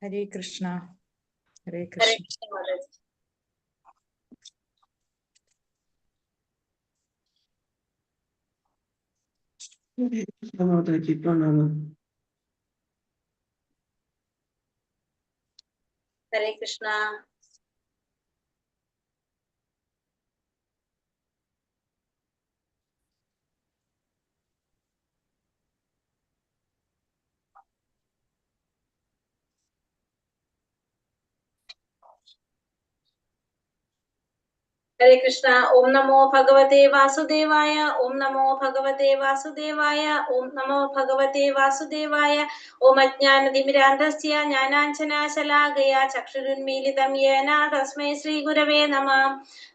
ഹരേ കൃഷ്ണ. ഹരേ ഹരേ കൃഷ്ണ. കൃഷ്ണ. ഹരേ കൃഷ്ണ. ഹരേ കൃഷ്ണ. ഓം നമോ ഭഗവതേ വാസുദേവായ. ഓം നമോ ഭഗവതേ വാസുദേവായ. ഓം നമോ ഭഗവതേ വാസുദേവായ. ഓം അജ്ഞാനതിമിരാന്ധസ്യ ജ്ഞാനാഞ്ജനാശലാകയ ചക്ഷുരുന്മീലിതം യേന തസ്മൈ ശ്രീ ഗുരവേ നമഃ.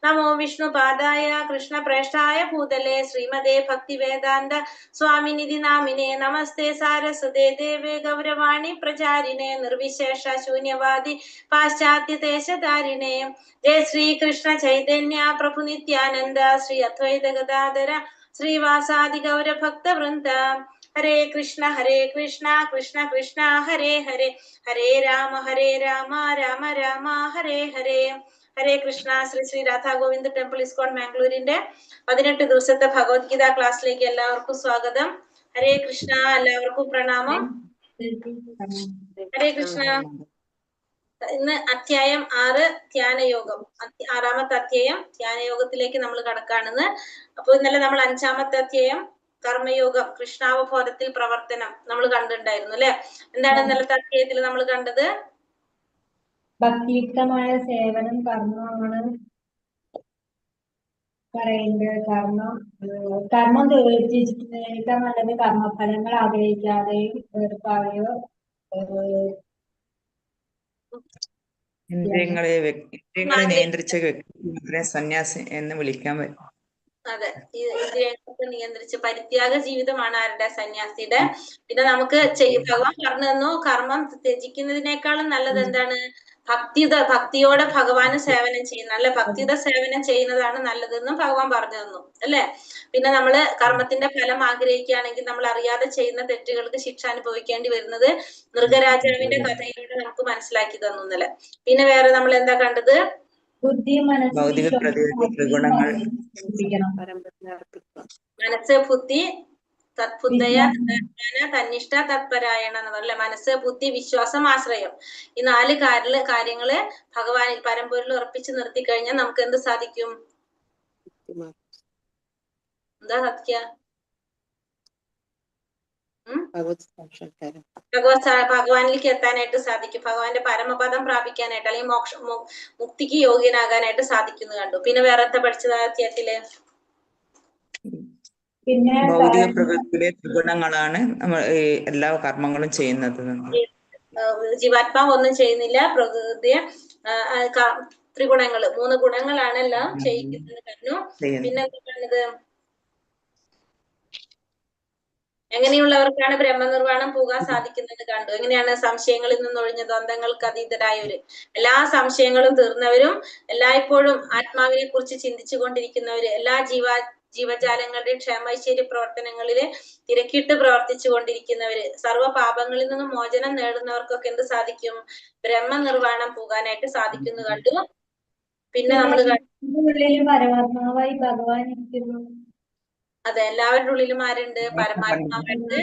നമോ വിഷ്ണുപാദായ കൃഷ്ണപ്രേഷ്ഠായ ഭൂതലേ ശ്രീമതേ ഭക്തിവേദാന്ത സ്വാമിനിധി നാമിനേ. നമസ്തേ സാരസ്വതേ ദേവേ ഗൗരവാണി പ്രചാരിണേ നിർവിശേഷ ശൂന്യവാദി പാശ്ചാത്യദേശധാരിണേ. ജയ ശ്രീ കൃഷ്ണ ചൈതന്യ പ്രഭു നിത്യാനന്ദ ശ്രീ അദ്വൈത ഗദാധര ശ്രീവാസാദി ഗൗര ഭക്ത വൃന്ദ. ഹരേ കൃഷ്ണ കൃഷ്ണ കൃഷ്ണ ഹരേ ഹരേ, ഹരേ രാമ രാമ രാമ ഹരേ ഹരേ. ഹരേ കൃഷ്ണ. ശ്രീ ശ്രീ രാധാ ഗോവിന്ദ് ടെമ്പിൾ ഇസ്കോൺ മാംഗ്ലൂരിന്റെ 18 ദിവസത്തെ ഭഗവത്ഗീത ക്ലാസ്സിലേക്ക് എല്ലാവർക്കും സ്വാഗതം. ഹരേ കൃഷ്ണ. എല്ലാവർക്കും പ്രണാമം. ഹരേ കൃഷ്ണ. ഇന്ന് അധ്യായം 6 ധ്യാനയോഗം, 6ാമത്തെ അധ്യായം ധ്യാനയോഗത്തിലേക്ക് നമ്മൾ കടക്കാണെന്ന്. അപ്പൊ ഇന്നലെ നമ്മൾ 5ാമത്തെ അധ്യായം കർമ്മയോഗം, കൃഷ്ണാവബോധത്തിൽ പ്രവർത്തനം നമ്മൾ കണ്ടിട്ടുണ്ടായിരുന്നു അല്ലെ. എന്താണ് ഇന്നലത്തെ അധ്യായത്തിൽ നമ്മൾ കണ്ടത്? ഭക്തിയുക്തമായ സേവനം കർമ്മമാണ് പറയുന്നത്. കർമ്മം തീർച്ചയായിട്ടും നല്ലത്. കർമ്മഫലങ്ങൾ ആഗ്രഹിക്കാതെയും വെറുപ്പാതെയോ ഇന്ദ്രിയങ്ങളെ നിയന്ത്രിച്ച വ്യക്തി സന്യാസി എന്ന് വിളിക്കാൻ പറ്റും. അതെ, ഇന്ദ്രിയങ്ങളൊക്കെ നിയന്ത്രിച്ച് പരിത്യാഗ ജീവിതമാണ് ആരുടെ? സന്യാസിയുടെ. പിന്നെ നമുക്ക് ഭഗവാൻ പറഞ്ഞു തന്നു, കർമ്മം ത്യജിക്കുന്നതിനേക്കാളും നല്ലത് എന്താണ്? ഭക്തിയോടെ ഭഗവാന് സേവനം ചെയ്യുന്ന, അല്ലെ, ഭക്തിയുടെ സേവനം ചെയ്യുന്നതാണ് നല്ലതെന്നും ഭഗവാൻ പറഞ്ഞു തന്നു അല്ലെ. പിന്നെ നമ്മള് കർമ്മത്തിന്റെ ഫലം ആഗ്രഹിക്കുകയാണെങ്കിൽ നമ്മൾ അറിയാതെ ചെയ്യുന്ന തെറ്റുകൾക്ക് ശിക്ഷ അനുഭവിക്കേണ്ടി വരുന്നത് മൃഗരാജാവിന്റെ കഥയിലൂടെ നമുക്ക് മനസ്സിലാക്കി തന്നു ഇന്നലെ. പിന്നെ വേറെ നമ്മൾ എന്താ കണ്ടത്? ഭൗതിക ത്രിഗുണങ്ങൾ, മനസ്സ്, ബുദ്ധി, തത്ബുദ്ധയ തന്നിഷ്ഠ തത്പരായണ എന്ന് പറയല്ലേ. മനസ്സ്, ബുദ്ധി, വിശ്വാസം, ആശ്രയം. ഈ 4 കാര്യങ്ങള് ഭഗവാനിൽ പരമ്പൊരുൾ ഉറപ്പിച്ചു നിർത്തി കഴിഞ്ഞാൽ നമുക്ക് എന്ത് സാധിക്കും? എന്താ സത്യ? ഭഗവാനിലേക്ക് എത്താനായിട്ട് സാധിക്കും. ഭഗവാന്റെ പരമപദം പ്രാപിക്കാനായിട്ട്, അല്ലെങ്കിൽ മുക്തിക്ക് യോഗ്യനാകാനായിട്ട് സാധിക്കുന്നു കണ്ടു. പിന്നെ വേറെ എന്താ പഠിച്ചത് അധ്യായത്തില്? ഭൗതിക പ്രകൃതിയിലെ ത്രിഗുണങ്ങളാണ് നമ്മൾ എല്ലാ കർമ്മങ്ങളും ചെയ്യുന്നത്. ജീവാത്മാവ് ഒന്നും ചെയ്യുന്നില്ല, പ്രകൃതിയെ ത്രിഗുണങ്ങള് 3 ഗുണങ്ങളാണ് എല്ലാം ചെയ്യിക്കുന്നത് പറഞ്ഞു. പിന്നെ എന്താ പറഞ്ഞത്? എങ്ങനെയുള്ളവർക്കാണ് ബ്രഹ്മനിർവാണം പോകാൻ സാധിക്കുന്നത് കണ്ടു. എങ്ങനെയാണ്? സംശയങ്ങളിൽ നിന്നൊഴിഞ്ഞ ദ്വന്ദ്ങ്ങൾക്ക് അതീതരായവര്, എല്ലാ സംശയങ്ങളും തീർന്നവരും, എല്ലായ്പ്പോഴും ആത്മാവിനെ കുറിച്ച് ചിന്തിച്ചു കൊണ്ടിരിക്കുന്നവര്, എല്ലാ ജീവജാലങ്ങളുടെ ക്ഷേമൈശ്വര്യ പ്രവർത്തനങ്ങളില് തിരക്കിട്ട് പ്രവർത്തിച്ചു കൊണ്ടിരിക്കുന്നവര്, സർവ്വ പാപങ്ങളിൽ നിന്നും മോചനം നേടുന്നവർക്കൊക്കെ എന്ത് സാധിക്കും? ബ്രഹ്മനിർവാണം പോകാനായിട്ട് സാധിക്കുന്നു കണ്ടു. പിന്നെ നമ്മൾ പരമാത്മാവായി ഭഗവാൻ ഇരിക്കുന്നു. അതെ, എല്ലാവരുടെ ഉള്ളിലും ആരുണ്ട്? പരമാത്മാവായിട്ട്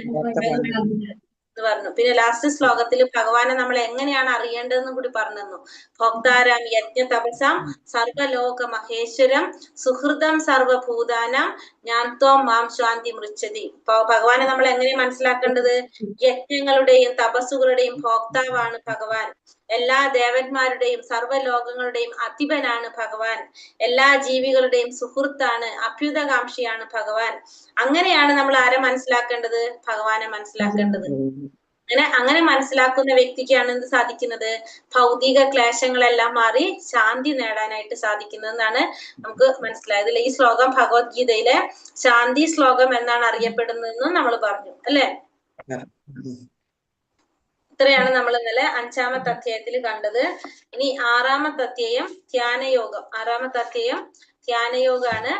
എന്ന് പറഞ്ഞു. പിന്നെ ലാസ്റ്റ് ശ്ലോകത്തിൽ ഭഗവാനെ നമ്മൾ എങ്ങനെയാണ് അറിയേണ്ടതെന്ന് കൂടി പറഞ്ഞു തന്നു. ഭോക്താരാം യജ്ഞ തപസാം സർവലോക മഹേശ്വരം സുഹൃതം സർവഭൂതാനാം ജ്ഞാത്വം മാം ശാന്തി മൃച്ഛതി. ഭഗവാനെ നമ്മൾ എങ്ങനെയാണ് മനസ്സിലാക്കേണ്ടത്? യജ്ഞങ്ങളുടെയും തപസ്സുകളുടെയും ഭോക്താവാണ് ഭഗവാൻ. എല്ലാ ദേവന്മാരുടെയും സർവ്വലോകങ്ങളുടെയും അധിപനാണ് ഭഗവാൻ. എല്ലാ ജീവികളുടെയും സുഹൃത്താണ്, അഭ്യുതകാംക്ഷിയാണ് ഭഗവാൻ. അങ്ങനെയാണ് നമ്മൾ ആരെ മനസ്സിലാക്കേണ്ടത്? ഭഗവാനെ മനസ്സിലാക്കേണ്ടത്. അങ്ങനെ മനസ്സിലാക്കുന്ന വ്യക്തിക്കാണ് എന്ത് സാധിക്കുന്നത്? ഭൗതിക ക്ലേശങ്ങളെല്ലാം മാറി ശാന്തി നേടാനായിട്ട് സാധിക്കുന്നതെന്നാണ് നമുക്ക് മനസ്സിലായത്. ഈ ശ്ലോകം ഭഗവത്ഗീതയിലെ ശാന്തി ശ്ലോകം എന്നാണ് അറിയപ്പെടുന്നതെന്നും നമ്മൾ പറഞ്ഞു അല്ലെ. ഇത്രയാണ് നമ്മൾ ഇന്നലെ 5ാമത്തെ അധ്യായത്തിൽ കണ്ടത്. ഇനി 6ാമത്തെ അധ്യായം ധ്യാനയോഗം. 6ാമത്തെ അധ്യായം ധ്യാനയോഗാണ്.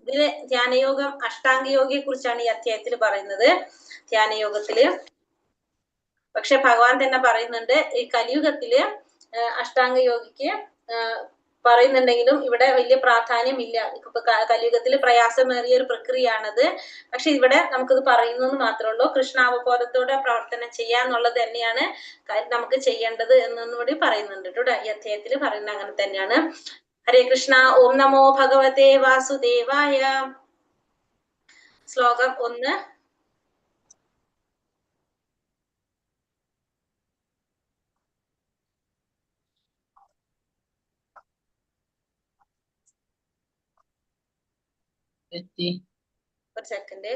ഇതില് ധ്യാനയോഗം അഷ്ടാംഗ യോഗയെ കുറിച്ചാണ് ഈ അധ്യായത്തിൽ പറയുന്നത്. ധ്യാനയോഗത്തില് പക്ഷെ ഭഗവാൻ തന്നെ പറയുന്നുണ്ട് ഈ കലിയുഗത്തില് അഷ്ടാംഗ യോഗിക്ക് പറയുന്നുണ്ടെങ്കിലും ഇവിടെ വലിയ പ്രാധാന്യം ഇല്ല. ഇപ്പൊ കലിയുഗത്തിൽ പ്രയാസമേറിയ ഒരു പ്രക്രിയയാണത്. പക്ഷെ ഇവിടെ നമുക്കിത് പറയുന്നു മാത്രമേ ഉള്ളൂ. കൃഷ്ണാവബോധത്തോടെ പ്രവർത്തനം ചെയ്യാന്നുള്ളത് തന്നെയാണ് നമുക്ക് ചെയ്യേണ്ടത് എന്നൊന്നുകൂടി പറയുന്നുണ്ട് കേട്ടോ. ഈ അധ്യായത്തിൽ പറയുന്നത് അങ്ങനെ തന്നെയാണ്. ഹരേ കൃഷ്ണ. ഓം നമോ ഭഗവതേ വാസുദേവായ. ശ്ലോകം 1. ഒരു സെക്കൻഡ്.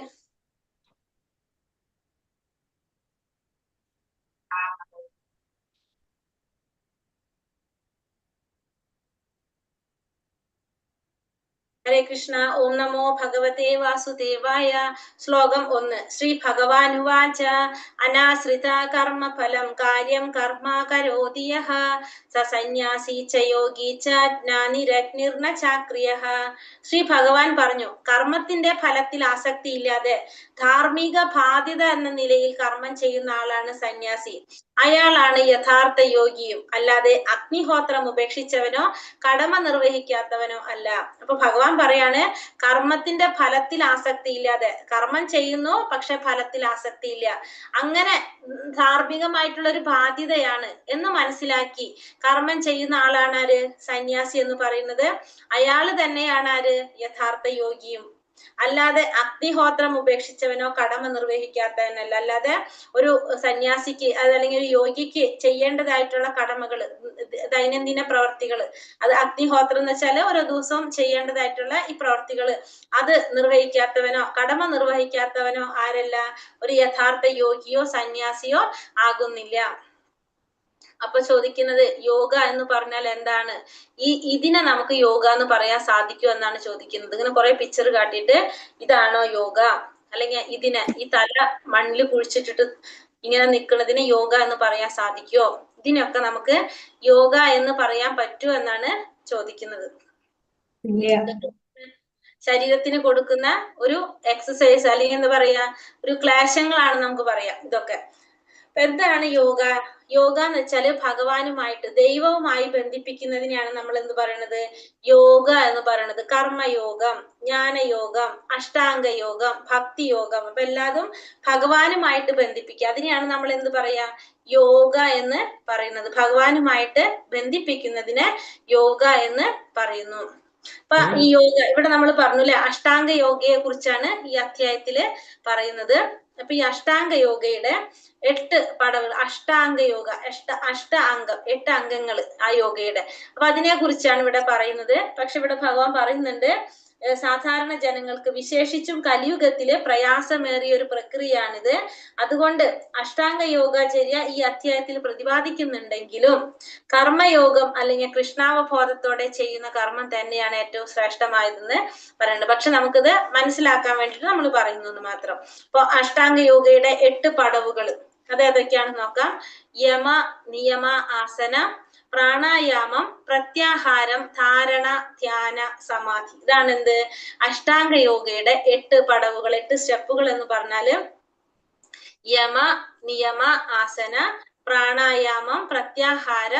ഹരേ കൃഷ്ണ. ഓം നമോ ഭഗവതേ വാസുദേവായ. ശ്ലോകം 1. ശ്രീ ഭഗവാനുവാച അനാശ്രിത കർമ്മഫലം കാര്യം കർമ്മ കരോതി യഃ സ സന്യാസി ച യോഗി ച ജ്ഞാനിരഗ്നിർന ചാക്രിയഃ. ശ്രീ ഭഗവാൻ പറഞ്ഞു, കർമ്മത്തിന്റെ ഫലത്തിൽ ആസക്തി ഇല്ലാതെ ധാർമ്മിക ബാധ്യത എന്ന നിലയിൽ കർമ്മം ചെയ്യുന്ന ആളാണ് സന്യാസി. അയാളാണ് യഥാർത്ഥ യോഗിയും, അല്ലാതെ അഗ്നിഹോത്രം ഉപേക്ഷിച്ചവനോ കടമ നിർവഹിക്കാത്തവനോ അല്ല. അപ്പൊ ഭഗവാൻ പറയാണ്, കർമ്മത്തിന്റെ ഫലത്തിൽ ആസക്തി ഇല്ലാതെ കർമ്മം ചെയ്യുന്നു, പക്ഷെ ഫലത്തിൽ ആസക്തി ഇല്ല, അങ്ങനെ ധാർമ്മികമായിട്ടുള്ള ഒരു ബാധ്യതയാണ് എന്ന് മനസ്സിലാക്കി കർമ്മം ചെയ്യുന്ന ആളാണ് ആര്? സന്യാസി എന്ന് പറയുന്നത്. അയാള് തന്നെയാണ് ആര്? യഥാർത്ഥ യോഗിയും, അല്ലാതെ അഗ്നിഹോത്രം ഉപേക്ഷിച്ചവനോ കടമ നിർവഹിക്കാത്തവനല്ല. അല്ലാതെ ഒരു സന്യാസിക്ക് അതല്ലെങ്കിൽ ഒരു യോഗിക്ക് ചെയ്യേണ്ടതായിട്ടുള്ള കടമകള്, ദൈനംദിന പ്രവർത്തികള്, അത് അഗ്നിഹോത്രം എന്ന് വെച്ചാല് ഓരോ ദിവസവും ചെയ്യേണ്ടതായിട്ടുള്ള ഈ പ്രവർത്തികള്, അത് നിർവഹിക്കാത്തവനോ കടമ നിർവഹിക്കാത്തവനോ ആരല്ല? ഒരു യഥാർത്ഥ യോഗിയോ സന്യാസിയോ ആകുന്നില്ല. അപ്പൊ ചോദിക്കുന്നത്, യോഗ എന്ന് പറഞ്ഞാൽ എന്താണ്? ഇതിനെ നമുക്ക് യോഗ എന്ന് പറയാൻ സാധിക്കുമോ എന്നാണ് ചോദിക്കുന്നത്. ഇങ്ങനെ കുറെ പിക്ചർ കാട്ടിയിട്ട് ഇതാണോ യോഗ, അല്ലെങ്കിൽ ഇതിനെ ഈ തല മണ്ണിൽ കുഴിച്ചിട്ടിട്ട് ഇങ്ങനെ നിൽക്കുന്നതിന് യോഗ എന്ന് പറയാൻ സാധിക്കുമോ? ഇതിനൊക്കെ നമുക്ക് യോഗ എന്ന് പറയാൻ പറ്റുമോ എന്നാണ് ചോദിക്കുന്നത്. ശരീരത്തിന് കൊടുക്കുന്ന ഒരു എക്സസൈസ് അല്ലെങ്കിൽ എന്താ പറയാ, ഒരു ക്ലേശങ്ങളാണ് നമുക്ക് പറയാം ഇതൊക്കെ. എന്താണ് യോഗ? യോഗ എന്ന് വെച്ചാല് ഭഗവാനുമായിട്ട്, ദൈവവുമായി ബന്ധിപ്പിക്കുന്നതിനെയാണ് നമ്മൾ എന്ത് പറയണത്? യോഗ എന്ന് പറയണത്. കർമ്മയോഗം, ജ്ഞാനയോഗം, അഷ്ടാംഗ യോഗം, ഭക്തി യോഗം, അപ്പൊ എല്ലാതും ഭഗവാനുമായിട്ട് ബന്ധിപ്പിക്കുക. അതിനെയാണ് നമ്മൾ എന്ത് പറയാ? യോഗ എന്ന് പറയുന്നത്. ഭഗവാനുമായിട്ട് ബന്ധിപ്പിക്കുന്നതിന് യോഗ എന്ന് പറയുന്നു. അപ്പൊ ഈ യോഗ ഇവിടെ നമ്മൾ പറഞ്ഞു അല്ലെ, അഷ്ടാംഗ യോഗയെ കുറിച്ചാണ് ഈ അധ്യായത്തില് പറയുന്നത്. അപ്പൊ ഈ അഷ്ടാംഗ യോഗയുടെ 8 പടവുകൾ, അഷ്ടാംഗ യോഗ, അഷ്ട അംഗം, 8 അംഗങ്ങൾ ആ യോഗയുടെ. അപ്പൊ അതിനെ കുറിച്ചാണ് ഇവിടെ പറയുന്നത്. പക്ഷെ ഇവിടെ ഭഗവാൻ പറയുന്നുണ്ട്, സാധാരണ ജനങ്ങൾക്ക് വിശേഷിച്ചും കലിയുഗത്തിലെ പ്രയാസമേറിയ ഒരു പ്രക്രിയയാണിത്. അതുകൊണ്ട് അഷ്ടാംഗ യോഗാചര്യ ഈ അധ്യായത്തിൽ പ്രതിപാദിക്കുന്നുണ്ടെങ്കിലും കർമ്മയോഗം അല്ലെങ്കിൽ കൃഷ്ണാവബോധത്തോടെ ചെയ്യുന്ന കർമ്മം തന്നെയാണ് ഏറ്റവും ശ്രേഷ്ഠമായതെന്ന് പറയുന്നുണ്ട്. പക്ഷെ നമുക്കിത് മനസ്സിലാക്കാൻ വേണ്ടിയിട്ട് നമ്മൾ പറയുന്നു മാത്രം. അപ്പൊ അഷ്ടാംഗ യോഗയുടെ 8 പടവുകൾ അത് ഏതൊക്കെയാണെന്ന് നോക്കാം. യമ, നിയമ, ആസന, പ്രാണായാമം, പ്രത്യാഹാരം, ധാരണ, ധ്യാന, സമാധി. ഇതാണ് എന്ത്? അഷ്ടാംഗ യോഗയുടെ 8 പടവുകൾ, 8 സ്റ്റെപ്പുകൾ എന്ന് പറഞ്ഞാല് യമ, നിയമ, ആസന, പ്രാണായാമം, പ്രത്യാഹാര,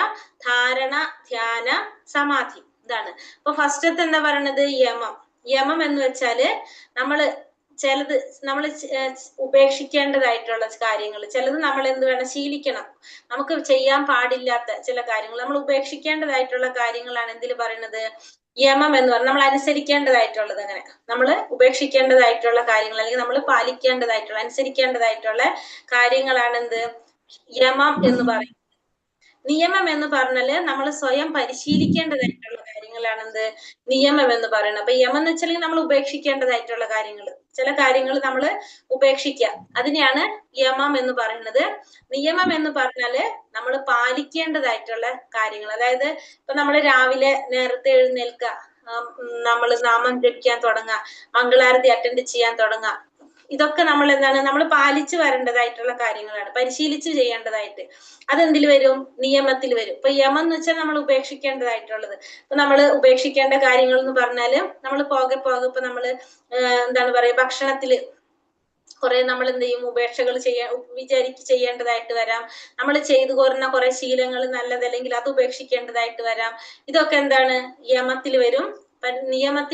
ധാരണ, ധ്യാന, സമാധി. ഇതാണ്. അപ്പൊ ഫസ്റ്റത്തെ എന്താ പറയണത്? യമം. യമം എന്ന് വെച്ചാല് ചിലത് നമ്മൾ ഉപേക്ഷിക്കേണ്ടതായിട്ടുള്ള കാര്യങ്ങൾ, ചിലത് നമ്മൾ എന്ത് വേണം? ശീലിക്കണം. നമുക്ക് ചെയ്യാൻ പാടില്ലാത്ത ചില കാര്യങ്ങൾ നമ്മൾ ഉപേക്ഷിക്കേണ്ടതായിട്ടുള്ള കാര്യങ്ങളാണ് എന്തിൽ പറയുന്നത്? യമം എന്ന് പറഞ്ഞാൽ നമ്മൾ അനുസരിക്കേണ്ടതായിട്ടുള്ളത്. അങ്ങനെ നമ്മൾ ഉപേക്ഷിക്കേണ്ടതായിട്ടുള്ള കാര്യങ്ങൾ അല്ലെങ്കിൽ നമ്മൾ പാലിക്കേണ്ടതായിട്ടുള്ള, അനുസരിക്കേണ്ടതായിട്ടുള്ള കാര്യങ്ങളാണ് എന്ത്? യമം എന്ന് പറയും. നിയമം എന്ന് പറഞ്ഞാല് നമ്മൾ സ്വയം പരിശീലിക്കേണ്ടതായിട്ടുള്ള കാര്യങ്ങളാണ് എന്ത്? നിയമം എന്ന് പറയുന്നത്. അപ്പൊ യമം എന്ന് വെച്ചാൽ നമ്മൾ ഉപേക്ഷിക്കേണ്ടതായിട്ടുള്ള കാര്യങ്ങൾ, ചില കാര്യങ്ങൾ നമ്മൾ ഉപേക്ഷിക്കുക, അതിനെയാണ് യമം എന്ന് പറയുന്നത്. നിയമം എന്ന് പറഞ്ഞാല് നമ്മൾ പാലിക്കേണ്ടതായിട്ടുള്ള കാര്യങ്ങൾ. അതായത് ഇപ്പൊ നമ്മൾ രാവിലെ നേരത്തെ എഴുന്നേൽക്കുക, നമ്മൾ നാമം ജപിക്കാൻ തുടങ്ങുക, മംഗളാരതി അറ്റൻഡ് ചെയ്യാൻ തുടങ്ങുക, ഇതൊക്കെ നമ്മൾ എന്താണ്? നമ്മൾ പാലിച്ചു വരേണ്ടതായിട്ടുള്ള കാര്യങ്ങളാണ്, പരിശീലിച്ച് ചെയ്യേണ്ടതായിട്ട്. അതെന്തിൽ വരും? നിയമത്തിൽ വരും. ഇപ്പൊ യമം എന്ന് വെച്ചാൽ നമ്മൾ ഉപേക്ഷിക്കേണ്ടതായിട്ടുള്ളത്. ഇപ്പൊ നമ്മൾ ഉപേക്ഷിക്കേണ്ട കാര്യങ്ങൾ എന്ന് പറഞ്ഞാല് നമ്മൾ പോകെ ഇപ്പൊ നമ്മള് എന്താണ് പറയാ, ഭക്ഷണത്തില് കുറെ നമ്മൾ എന്ത് ചെയ്യും, ഉപേക്ഷകൾ ചെയ്യേണ്ടതായിട്ട് വരാം. നമ്മൾ ചെയ്തു കോരുന്ന കുറെ ശീലങ്ങൾ നല്ലതല്ലെങ്കിൽ അത് ഉപേക്ഷിക്കേണ്ടതായിട്ട് വരാം. ഇതൊക്കെ എന്താണ്, യമത്തിൽ വരും. നിയമം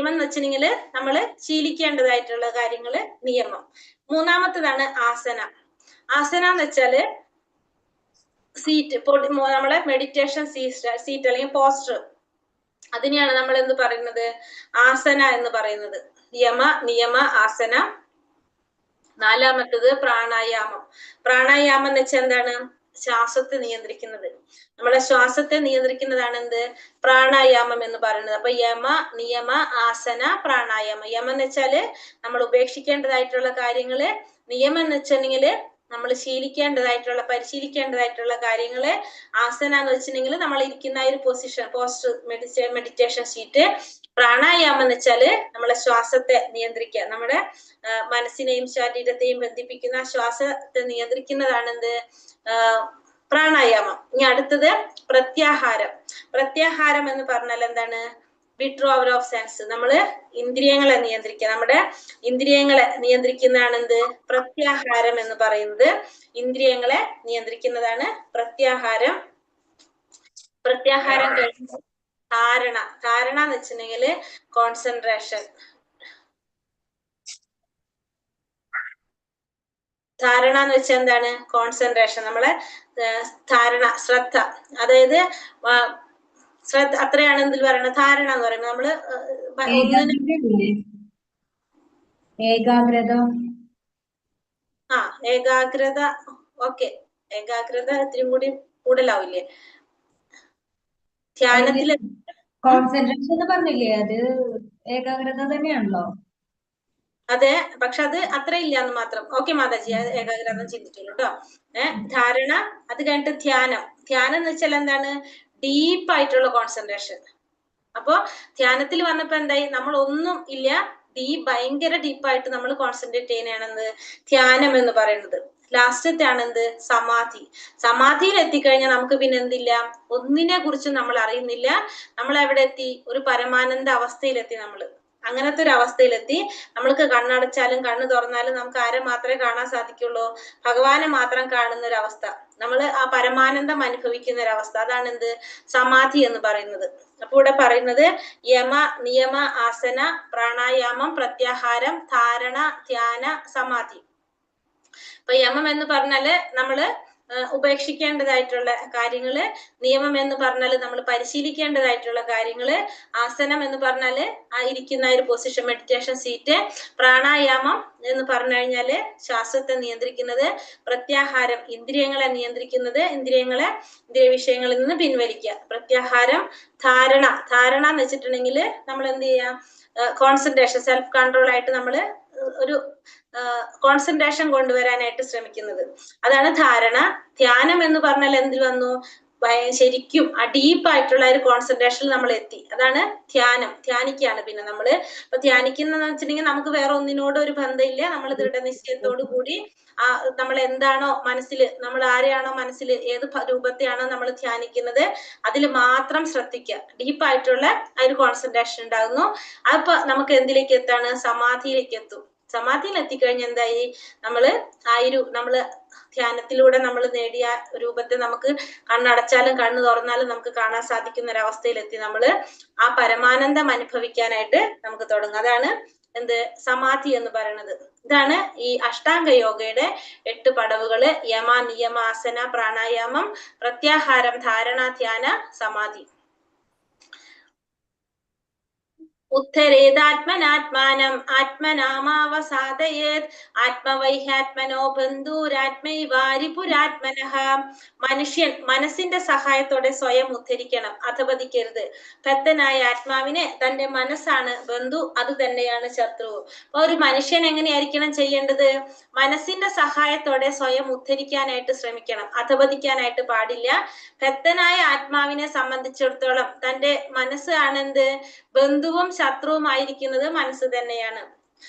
എന്ന് വെച്ചിട്ടുണ്ടെങ്കിൽ നമ്മൾ ശീലിക്കേണ്ടതായിട്ടുള്ള കാര്യങ്ങള് നിയമം. മൂന്നാമത്തേതാണ് ആസന. ആസന എന്ന് വെച്ചാല് സീറ്റ്, നമ്മളെ മെഡിറ്റേഷൻ സീറ്റ് അല്ലെങ്കിൽ പോസ്റ്റർ, അതിനെയാണ് നമ്മൾ എന്ത് പറയുന്നത്, ആസന എന്ന് പറയുന്നത്. നിയമ ആസന. നാലാമത്തത് പ്രാണായാമം. പ്രാണായാമം എന്ന് വെച്ചാൽ എന്താണ്, ശ്വാസത്തെ നിയന്ത്രിക്കുന്നത്. നമ്മളെ ശ്വാസത്തെ നിയന്ത്രിക്കുന്നതാണ് എന്ത്, പ്രാണായാമം എന്ന് പറയുന്നത്. അപ്പൊ നിയമ ആസന പ്രാണായാമം. യമം എന്ന് വെച്ചാല് നമ്മൾ ഉപേക്ഷിക്കേണ്ടതായിട്ടുള്ള കാര്യങ്ങള്, നിയമം എന്ന് വെച്ചിട്ടുണ്ടെങ്കിൽ നമ്മൾ പരിശീലിക്കേണ്ടതായിട്ടുള്ള കാര്യങ്ങള്, ആസന എന്ന് വെച്ചിട്ടുണ്ടെങ്കിൽ നമ്മൾ ഇരിക്കുന്ന ഒരു പൊസിഷൻ, മെഡിറ്റേഷൻ ഷീറ്റ്. പ്രാണായാമം എന്ന് വെച്ചാല് നമ്മളെ ശ്വാസത്തെ നിയന്ത്രിക്കുക, നമ്മുടെ മനസ്സിനെയും ശരീരത്തെയും ബന്ധിപ്പിക്കുന്ന ശ്വാസത്തെ നിയന്ത്രിക്കുന്നതാണ് എന്ത്, പ്രാണായാമം. ഇനി അടുത്തത് പ്രത്യാഹാരം. പ്രത്യാഹാരം എന്ന് പറഞ്ഞാൽ എന്താണ്, വിഡ്രോവൽ ഓഫ് സെൻസ്. നമ്മള് ഇന്ദ്രിയങ്ങളെ നിയന്ത്രിക്കുക, നമ്മുടെ ഇന്ദ്രിയങ്ങളെ നിയന്ത്രിക്കുന്നതാണ് എന്ത്, പ്രത്യാഹാരം എന്ന് പറയുന്നത്. ഇന്ദ്രിയങ്ങളെ നിയന്ത്രിക്കുന്നതാണ് പ്രത്യാഹാരം. പ്രത്യാഹാരം കഴിഞ്ഞ് ധാരണ. ധാരണ എന്ന് വെച്ചിട്ടുണ്ടെങ്കിൽ കോൺസെൻട്രേഷൻ. ധാരണ എന്ന് വെച്ചാൽ എന്താണ്, കോൺസെൻട്രേഷൻ. നമ്മളെ ധാരണ, ശ്രദ്ധ, അതായത് ശ്രദ്ധ, അത്രയാണ് എന്തിൽ പറയുന്നത്, ധാരണ എന്ന് പറയുന്നത്. നമ്മള് ഏകാഗ്രത. ഏകാഗ്രത. ഓക്കെ, ഏകാഗ്രത ഇത്തിരി കൂടി കൂടുതലാവില്ലേ ധ്യാനത്തില്. കോൺസെൻട്രേഷൻ എന്ന് പറഞ്ഞില്ലേ, അത് ഏകാഗ്രത തന്നെയാണല്ലോ. അതെ, പക്ഷെ അത് അത്ര ഇല്ലാന്ന് മാത്രം. ഓക്കെ മാതാജി, ഏകാഗ്രത ചിന്തിച്ചുള്ളൂ കേട്ടോ. ധാരണ, അത് കഴിഞ്ഞിട്ട് ധ്യാനം. ധ്യാനം എന്ന് വെച്ചാൽ എന്താണ്, ഡീപ്പായിട്ടുള്ള കോൺസെൻട്രേഷൻ. അപ്പൊ ധ്യാനത്തിൽ വന്നപ്പോ എന്തായി, നമ്മൾ ഒന്നും ഇല്ല, ഭയങ്കര ഡീപ്പായിട്ട് നമ്മൾ കോൺസെൻട്രേറ്റ് ചെയ്യുന്നതാണെന്ന് ധ്യാനം എന്ന് പറയുന്നത്. ലാസ്റ്റത്തെ ആണ് എന്ത്, സമാധി. സമാധിയിൽ എത്തിക്കഴിഞ്ഞാൽ നമുക്ക് പിന്നെ എന്തില്ല, ഒന്നിനെ കുറിച്ചും നമ്മൾ അറിയുന്നില്ല. നമ്മൾ എവിടെ എത്തി, ഒരു പരമാനന്ദ അവസ്ഥയിലെത്തി. നമ്മള് അങ്ങനത്തെ ഒരു അവസ്ഥയിലെത്തി. നമ്മൾക്ക് കണ്ണടച്ചാലും കണ്ണ് തുറന്നാലും നമുക്ക് ആരെ മാത്രമേ കാണാൻ സാധിക്കുള്ളൂ, ഭഗവാനെ മാത്രം കാണുന്ന ഒരു അവസ്ഥ. നമ്മൾ ആ പരമാനന്ദം അനുഭവിക്കുന്ന ഒരു അവസ്ഥ, അതാണ് എന്ത്, സമാധി എന്ന് പറയുന്നത്. അപ്പൊ ഇവിടെ പറയുന്നത് നിയമ ആസന പ്രാണായാമം പ്രത്യാഹാരം ധാരണ ധ്യാന സമാധി. അപ്പൊ യമം എന്ന് പറഞ്ഞാല് നമ്മള് ഉപേക്ഷിക്കേണ്ടതായിട്ടുള്ള കാര്യങ്ങള്, നിയമം എന്ന് പറഞ്ഞാല് നമ്മൾ പരിശീലിക്കേണ്ടതായിട്ടുള്ള കാര്യങ്ങള്, ആസനം എന്ന് പറഞ്ഞാല് ആ ഇരിക്കുന്ന ഒരു പൊസിഷൻ, മെഡിറ്റേഷൻ സീറ്റ്, പ്രാണായാമം എന്ന് പറഞ്ഞു കഴിഞ്ഞാല് ശ്വാസത്തെ നിയന്ത്രിക്കുന്നത്, പ്രത്യാഹാരം ഇന്ദ്രിയങ്ങളെ നിയന്ത്രിക്കുന്നത്, ഇന്ദ്രിയ വിഷയങ്ങളിൽ നിന്ന് പിൻവലിക്കുക, പ്രത്യാഹാരം. ധാരണ എന്ന് വെച്ചിട്ടുണ്ടെങ്കിൽ നമ്മൾ എന്ത് ചെയ്യാം, കോൺസെൻട്രേഷൻ, സെൽഫ് കൺട്രോൾ ആയിട്ട് നമ്മള് ഒരു കോൺസെൻട്രേഷൻ കൊണ്ടുവരാനായിട്ട് ശ്രമിക്കുന്നത്, അതാണ് ധാരണ. ധ്യാനം എന്ന് പറഞ്ഞാൽ എന്തിൽ വന്നു, ശരിക്കും ആ ഡീപ്പായിട്ടുള്ള ഒരു കോൺസെൻട്രേഷനിൽ നമ്മൾ എത്തി, അതാണ് ധ്യാനം. ധ്യാനിക്കുകയാണ് പിന്നെ നമ്മള്. അപ്പൊ ധ്യാനിക്കുന്നതെന്ന് വെച്ചിട്ടുണ്ടെങ്കിൽ നമുക്ക് വേറെ ഒന്നിനോട് ഒരു ബന്ധമില്ല. നമ്മൾ ദൃഢനിശ്ചയത്തോടു കൂടി നമ്മൾ എന്താണോ മനസ്സില്, നമ്മൾ ആരെയാണോ മനസ്സിൽ, ഏത് രൂപത്തെയാണോ നമ്മൾ ധ്യാനിക്കുന്നത് അതിൽ മാത്രം ശ്രദ്ധിക്കുക. ഡീപ്പായിട്ടുള്ള ആ ഒരു കോൺസെൻട്രേഷൻ ഉണ്ടാകുന്നു. അപ്പൊ നമുക്ക് എന്തിലേക്ക് എത്താണ്, സമാധിയിലേക്ക് എത്തും. സമാധിയിൽ എത്തിക്കഴിഞ്ഞാൽ എന്തായി, നമ്മള് നമ്മള് ധ്യാനത്തിലൂടെ നമ്മൾ നേടിയ രൂപത്തെ നമുക്ക് കണ്ണടച്ചാലും കണ്ണ് തുറന്നാലും നമുക്ക് കാണാൻ സാധിക്കുന്ന ഒരവസ്ഥയിലെത്തി. നമ്മള് ആ പരമാനന്ദം അനുഭവിക്കാനായിട്ട് നമുക്ക് തുടങ്ങും. അതാണ് എന്ത്, സമാധി എന്ന് പറയുന്നത്. ഇതാണ് ഈ അഷ്ടാംഗ യോഗയുടെ 8 പടവുകള്. നിയമ ആസന പ്രാണായാമം പ്രത്യാഹാരം ധാരണ ധ്യാന സമാധി. ഉദ്ധരേതാത്മനാത്മാനം ആത്മനാമാവസാദയേത് ആത്മവൈഹ്യാത്മനോ ബന്ധുരാത്മൈവാരിപുരാത്മനഃ. മനുഷ്യൻ മനസ്സിന്റെ സഹായത്തോടെ സ്വയം ഉദ്ധരിക്കണം, അധപതിക്കരുത്. ഭക്തനായ ആത്മാവിനെ തന്റെ മനസ്സാണ് ബന്ധു, അത് തന്നെയാണ് ശത്രുവ്. അപ്പൊ ഒരു മനുഷ്യൻ എങ്ങനെയായിരിക്കണം ചെയ്യേണ്ടത്, മനസ്സിന്റെ സഹായത്തോടെ സ്വയം ഉദ്ധരിക്കാനായിട്ട് ശ്രമിക്കണം, അധപതിക്കാനായിട്ട് പാടില്ല. ഭക്തനായ ആത്മാവിനെ സംബന്ധിച്ചിടത്തോളം തന്റെ മനസ്സ് ആണെന്ത്, ബന്ധുവും ശത്രുവുമായിരിക്കുന്നത് മനസ്സ് തന്നെയാണ്.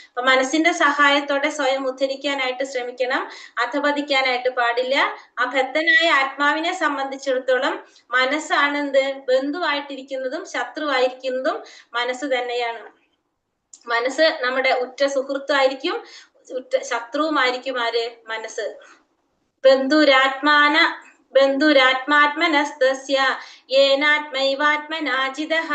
അപ്പൊ മനസ്സിന്റെ സഹായത്തോടെ സ്വയം ഉദ്ധരിക്കാനായിട്ട് ശ്രമിക്കണം, അധപതിക്കാനായിട്ട് പാടില്ല. ആ ഭക്തനായ ആത്മാവിനെ സംബന്ധിച്ചിടത്തോളം മനസ്സാണെന്ത്, ബന്ധുവായിട്ടിരിക്കുന്നതും ശത്രുവായിരിക്കുന്നതും മനസ്സ് തന്നെയാണ്. മനസ്സ് നമ്മുടെ ഉറ്റ സുഹൃത്തായിരിക്കും, ശത്രുവുമായിരിക്കും ആര്? മനസ്സ്. ബന്ധുരാത്മാത്മനസ്തസ്യ യേനാത്മൈവാത്മനാജിതഃ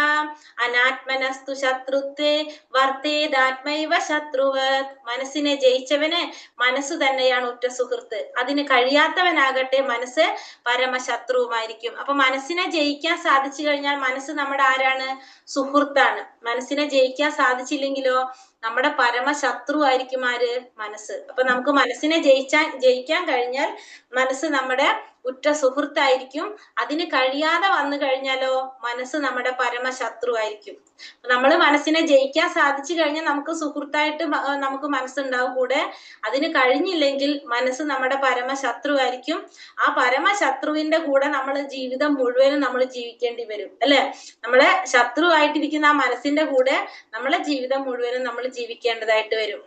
അനാത്മനസ്തു ശത്രുത്വേ വർത്തേദാത്മൈവ ശത്രുവത്. മനസ്സിനെ ജയിച്ചവന് മനസ്സ് തന്നെയാണ് ഉറ്റ സുഹൃത്ത്. അതിന് കഴിയാത്തവനാകട്ടെ മനസ്സ് പരമശത്രുവുമായിരിക്കും. അപ്പൊ മനസ്സിനെ ജയിക്കാൻ സാധിച്ചു കഴിഞ്ഞാൽ മനസ്സ് നമ്മുടെ ആരാണ്? സുഹൃത്താണ്. മനസ്സിനെ ജയിക്കാൻ സാധിച്ചില്ലെങ്കിലോ നമ്മുടെ പരമശത്രു ആയിരിക്കും ആര്? മനസ്സ്. അപ്പൊ നമുക്ക് മനസ്സിനെ ജയിക്കാൻ കഴിഞ്ഞാൽ മനസ്സ് നമ്മുടെ ഉറ്റ സുഹൃത്തായിരിക്കും. അതിന് കഴിയാതെ വന്നു കഴിഞ്ഞാലോ മനസ്സ് നമ്മുടെ പരമശത്രു ആയിരിക്കും. നമ്മൾ മനസ്സിനെ ജയിക്കാൻ സാധിച്ചു കഴിഞ്ഞാൽ നമുക്ക് സുഹൃത്തായിട്ട് നമുക്ക് മനസ്സുണ്ടാവും കൂടെ. അതിന് കഴിഞ്ഞില്ലെങ്കിൽ മനസ്സ് നമ്മുടെ പരമശത്രു ആയിരിക്കും. ആ പരമശത്രുവിന്റെ കൂടെ നമ്മൾ ജീവിതം മുഴുവനും നമ്മൾ ജീവിക്കേണ്ടി വരും, അല്ലെ? നമ്മളെ ശത്രുവായിട്ടിരിക്കുന്ന ആ മനസ്സിന്റെ കൂടെ നമ്മളെ ജീവിതം മുഴുവനും നമ്മൾ ജീവിക്കേണ്ടതായിട്ട് വരും.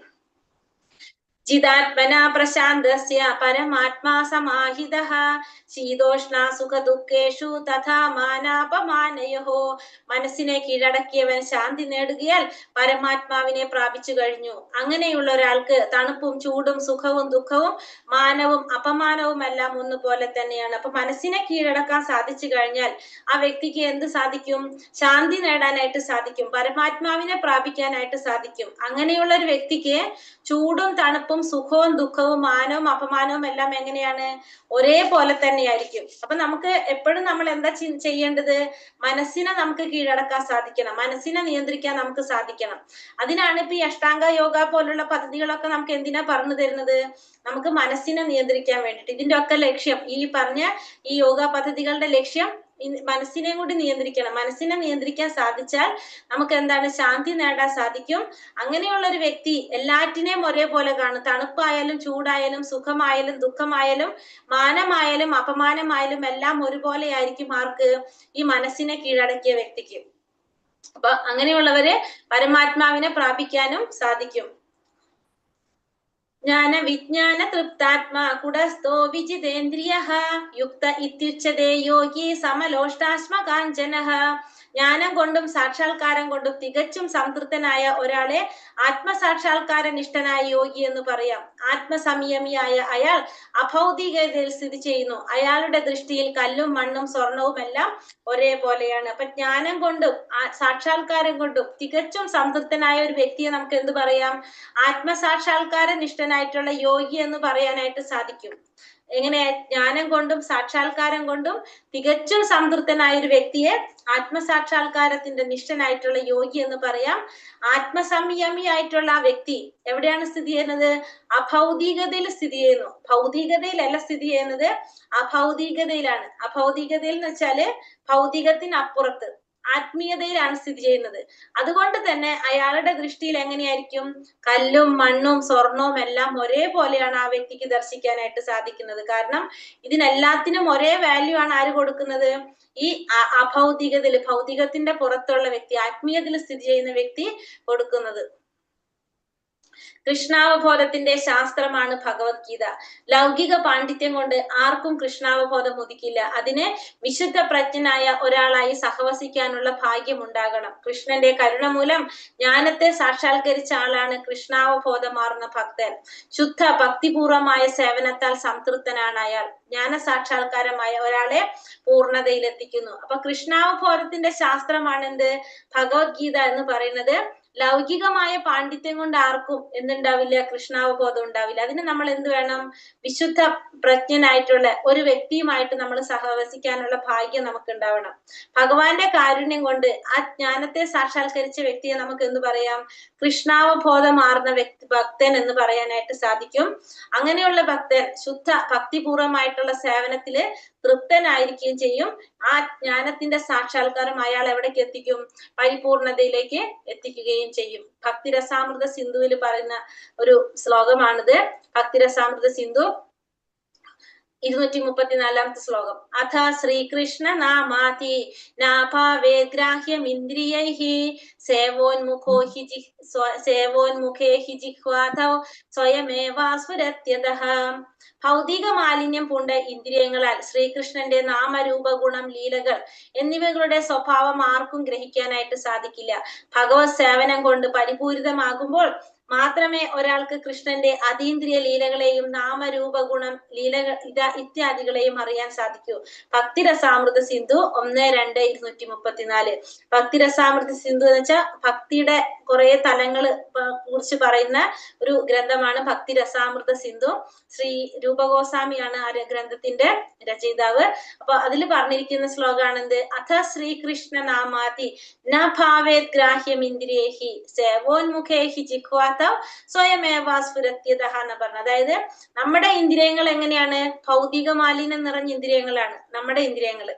ജിതാത്മന പ്രശാന്തസ്യ പരമാത്മാ സമാഹിതഃ ശീതോഷ്ണ സുഖ ദുഃഖേഷു തഥാ മാനാപമാനയോഃ. മനസ്സിനെ കീഴടക്കിയവൻ ശാന്തി നേടുകയാൽ പരമാത്മാവിനെ പ്രാപിച്ചു കഴിഞ്ഞു. അങ്ങനെയുള്ള ഒരാൾക്ക് തണുപ്പും ചൂടും സുഖവും ദുഃഖവും മാനവും അപമാനവും എല്ലാം ഒന്നുപോലെ തന്നെയാണ്. അപ്പൊ മനസ്സിനെ കീഴടക്കാൻ സാധിച്ചു കഴിഞ്ഞാൽ ആ വ്യക്തിക്ക് എന്ത് സാധിക്കും? ശാന്തി നേടാനായിട്ട് സാധിക്കും, പരമാത്മാവിനെ പ്രാപിക്കാനായിട്ട് സാധിക്കും. അങ്ങനെയുള്ള ഒരു വ്യക്തിക്ക് ചൂടും തണുപ്പും സുഖവും ദുഃഖവും മാനവും അപമാനവും എല്ലാം എങ്ങനെയാണ്? ഒരേപോലെ തന്നെയായിരിക്കും. അപ്പൊ നമുക്ക് എപ്പോഴും നമ്മൾ എന്താ ചെയ്യേണ്ടത്? മനസ്സിനെ നമുക്ക് കീഴടക്കാൻ സാധിക്കണം, മനസ്സിനെ നിയന്ത്രിക്കാൻ നമുക്ക് സാധിക്കണം. അതിനാണ് ഇപ്പൊ ഈ അഷ്ടാംഗ യോഗ പോലുള്ള പദ്ധതികളൊക്കെ നമുക്ക് എന്തിനാ പറഞ്ഞു തരുന്നത്? നമുക്ക് മനസ്സിനെ നിയന്ത്രിക്കാൻ വേണ്ടിയിട്ട്. ഇതിന്റെ ഒക്കെ ലക്ഷ്യം, ഈ പറഞ്ഞ ഈ യോഗ പദ്ധതികളുടെ ലക്ഷ്യം മനസ്സിനെ കൂടി നിയന്ത്രിക്കണം. മനസ്സിനെ നിയന്ത്രിക്കാൻ സാധിച്ചാൽ നമുക്ക് എന്താണ്? ശാന്തി നേടാൻ സാധിക്കും. അങ്ങനെയുള്ള ഒരു വ്യക്തി എല്ലാറ്റിനെയും ഒരേപോലെ കാണും. തണുപ്പായാലും ചൂടായാലും സുഖമായാലും ദുഃഖമായാലും മാനമായാലും അപമാനമായാലും എല്ലാം ഒരുപോലെ ആയിരിക്കും ആർക്ക്? ഈ മനസ്സിനെ കീഴടക്കിയ വ്യക്തിക്ക്. അപ്പൊ അങ്ങനെയുള്ളവര് പരമാത്മാവിനെ പ്രാപിക്കാനും സാധിക്കും. ജ്ഞാന വിജ്ഞാന തൃപ്താത്മാ കുടസ്ഥോ വിജിതേന്ദ്രിയഃ യുക്ത ഇത്യുച്യതേ യോഗി സമലോഷ്ടാശ്മ കാഞ്ചനഃ. ജ്ഞാനം കൊണ്ടും സാക്ഷാത്കാരം കൊണ്ടും തികച്ചും സംതൃപ്തനായ ഒരാളെ ആത്മസാക്ഷാത്കാരനിഷ്ഠനായ യോഗി എന്ന് പറയാം. ആത്മസംയമിയായ അയാൾ അഭൗതികതയിൽ സ്ഥിതി ചെയ്യുന്നു. അയാളുടെ ദൃഷ്ടിയിൽ കല്ലും മണ്ണും സ്വർണവും എല്ലാം ഒരേപോലെയാണ്. അപ്പൊ ജ്ഞാനം കൊണ്ടും സാക്ഷാത്കാരം കൊണ്ടും തികച്ചും സംതൃപ്തനായ ഒരു വ്യക്തിയെ നമുക്ക് എന്ത് പറയാം? ആത്മസാക്ഷാത്കാര നിഷ്ഠനായിട്ടുള്ള യോഗി എന്ന് പറയാനായിട്ട് സാധിക്കും. എങ്ങനെ? ജ്ഞാനം കൊണ്ടും സാക്ഷാത്കാരം കൊണ്ടും തികച്ചും സംതൃപ്തനായ ഒരു വ്യക്തിയെ ആത്മസാക്ഷാത്കാരത്തിന്റെ നിഷ്ഠനായിട്ടുള്ള യോഗി എന്ന് പറയാം. ആത്മസംയമിയായിട്ടുള്ള ആ വ്യക്തി എവിടെയാണ് സ്ഥിതി ചെയ്യുന്നത്? അഭൗതികതയിൽ സ്ഥിതി ചെയ്യുന്നു. ഭൗതികതയിലല്ല സ്ഥിതി ചെയ്യുന്നത്, അഭൗതികതയിലാണ്. അഭൗതികതയിൽ എന്ന് വെച്ചാല് ഭൗതികത്തിനപ്പുറത്ത് ആത്മീയതയിലാണ് സ്ഥിതി ചെയ്യുന്നത്. അതുകൊണ്ട് തന്നെ അയാളുടെ ദൃഷ്ടിയിൽ എങ്ങനെയായിരിക്കും? കല്ലും മണ്ണും സ്വർണവും എല്ലാം ഒരേപോലെയാണ് ആ വ്യക്തിക്ക് ദർശിക്കാനായിട്ട് സാധിക്കുന്നത്. കാരണം ഇതിനെല്ലാത്തിനും ഒരേ വാല്യൂ ആണ് ആര് കൊടുക്കുന്നത്? ഈ അഭൗതികതയിൽ, ഭൗതികത്തിന്റെ പുറത്തുള്ള വ്യക്തി, ആത്മീയതയിൽ സ്ഥിതി ചെയ്യുന്ന വ്യക്തി കൊടുക്കുന്നത്. കൃഷ്ണാവബോധത്തിന്റെ ശാസ്ത്രമാണ് ഭഗവത്ഗീത. ലൗകിക പാണ്ഡിത്യം കൊണ്ട് ആർക്കും കൃഷ്ണാവബോധം ഉദിക്കില്ല. അതിന് വിശുദ്ധ പ്രജ്ഞനായ ഒരാളായി സഹവസിക്കാനുള്ള ഭാഗ്യം ഉണ്ടാകണം. കൃഷ്ണന്റെ കരുണ മൂലം ജ്ഞാനത്തെ സാക്ഷാത്കരിച്ച ആളാണ് കൃഷ്ണാവബോധമാർന്ന ഭക്തൻ. ശുദ്ധ ഭക്തിപൂർവമായ സേവനത്താൽ സംതൃപ്തനാണ് അയാൾ. ജ്ഞാന സാക്ഷാത്കാരമായ ഒരാളെ പൂർണ്ണതയിൽ എത്തിക്കുന്നു. അപ്പൊ കൃഷ്ണാവബോധത്തിന്റെ ശാസ്ത്രമാണ് എന്ത്? ഭഗവത്ഗീത എന്ന് പറയുന്നത്. ലൗകികമായ പാണ്ഡിത്യം കൊണ്ട് ആർക്കും എന്തുണ്ടാവില്ല? കൃഷ്ണാവബോധം ഉണ്ടാവില്ല. അതിന് നമ്മൾ എന്ത് വേണം? വിശുദ്ധ പ്രജ്ഞനായിട്ടുള്ള ഒരു വ്യക്തിയുമായിട്ട് നമ്മൾ സഹവസിക്കാനുള്ള ഭാഗ്യം നമുക്ക് ഉണ്ടാവണം. ഭഗവാന്റെ കാരുണ്യം കൊണ്ട് ആ ജ്ഞാനത്തെ സാക്ഷാത്കരിച്ച വ്യക്തിയെ നമുക്ക് എന്ത് പറയാം? കൃഷ്ണാവബോധമാർന്ന ഭക്തൻ എന്ന് പറയാനായിട്ട് സാധിക്കും. അങ്ങനെയുള്ള ഭക്തൻ ശുദ്ധ ഭക്തിപൂർവമായിട്ടുള്ള സേവനത്തില് തൃപ്തനായിരിക്കുകയും ചെയ്യും. ആ ജ്ഞാനത്തിന്റെ സാക്ഷാത്കാരം അയാൾ എവിടേക്ക് എത്തിക്കും? പരിപൂർണതയിലേക്ക് എത്തിക്കുകയും ചെയ്യും. ഭക്തിരസാമൃത സിന്ധുവിൽ പറയുന്ന ഒരു ശ്ലോകമാണിത്. ഭക്തിരസാമൃത സിന്ധു 234 ശ്ലോകം. അഥ ശ്രീകൃഷ്ണ നാമാതി നാഭാവേ ഗ്രാഹ്യമിന്ദ്രിയൈഃ സേവോന്മുഖേ ഹി ജിഹ്വാധൗ സ്വയമേവാസ്ഫുരത്യതഃ. ഭൗതിക മാലിന്യം പൂണ്ട ഇന്ദ്രിയങ്ങളാൽ ശ്രീകൃഷ്ണന്റെ നാമരൂപ ഗുണം ലീലകൾ എന്നിവകളുടെ സ്വഭാവം ആർക്കും ഗ്രഹിക്കാനായിട്ട് സാധിക്കില്ല. ഭഗവത് സേവനം കൊണ്ട് പരിപൂരിതമാകുമ്പോൾ മാത്രമേ ഒരാൾക്ക് കൃഷ്ണന്റെ അതീന്ദ്രിയ ലീലകളെയും നാമരൂപ ഗുണം ലീലകൾ ഇത്യാദികളെയും അറിയാൻ സാധിക്കൂ. ഭക്തിരസാമൃത സിന്ധു 1-2-234. ഭക്തിരസാമൃത സിന്ധു എന്ന് വെച്ചാൽ ഭക്തിയുടെ കുറെ തലങ്ങൾ കുറിച്ച് പറയുന്ന ഒരു ഗ്രന്ഥമാണ് ഭക്തിരസാമൃത സിന്ധു. ശ്രീ രൂപഗോസ്വാമിയാണ് ആ ഗ്രന്ഥത്തിന്റെ രചയിതാവ്. അപ്പൊ അതിൽ പറഞ്ഞിരിക്കുന്ന ശ്ലോകാണെന്ത്? അഥ ശ്രീകൃഷ്ണ നാമാതി ന ഭാവേത് ഗ്രാഹ്യം ഇന്ദ്രിയേഹി സേവോന്മുഖേഹി ജിഹ്വാത സ്വയമേവാസ്ഫുരത്യതഃ എന്ന് പറഞ്ഞു. അതായത് നമ്മുടെ ഇന്ദ്രിയങ്ങൾ എങ്ങനെയാണ്? ഭൗതിക മാലിന്യം നിറഞ്ഞ ഇന്ദ്രിയങ്ങളാണ് നമ്മുടെ ഇന്ദ്രിയങ്ങൾ.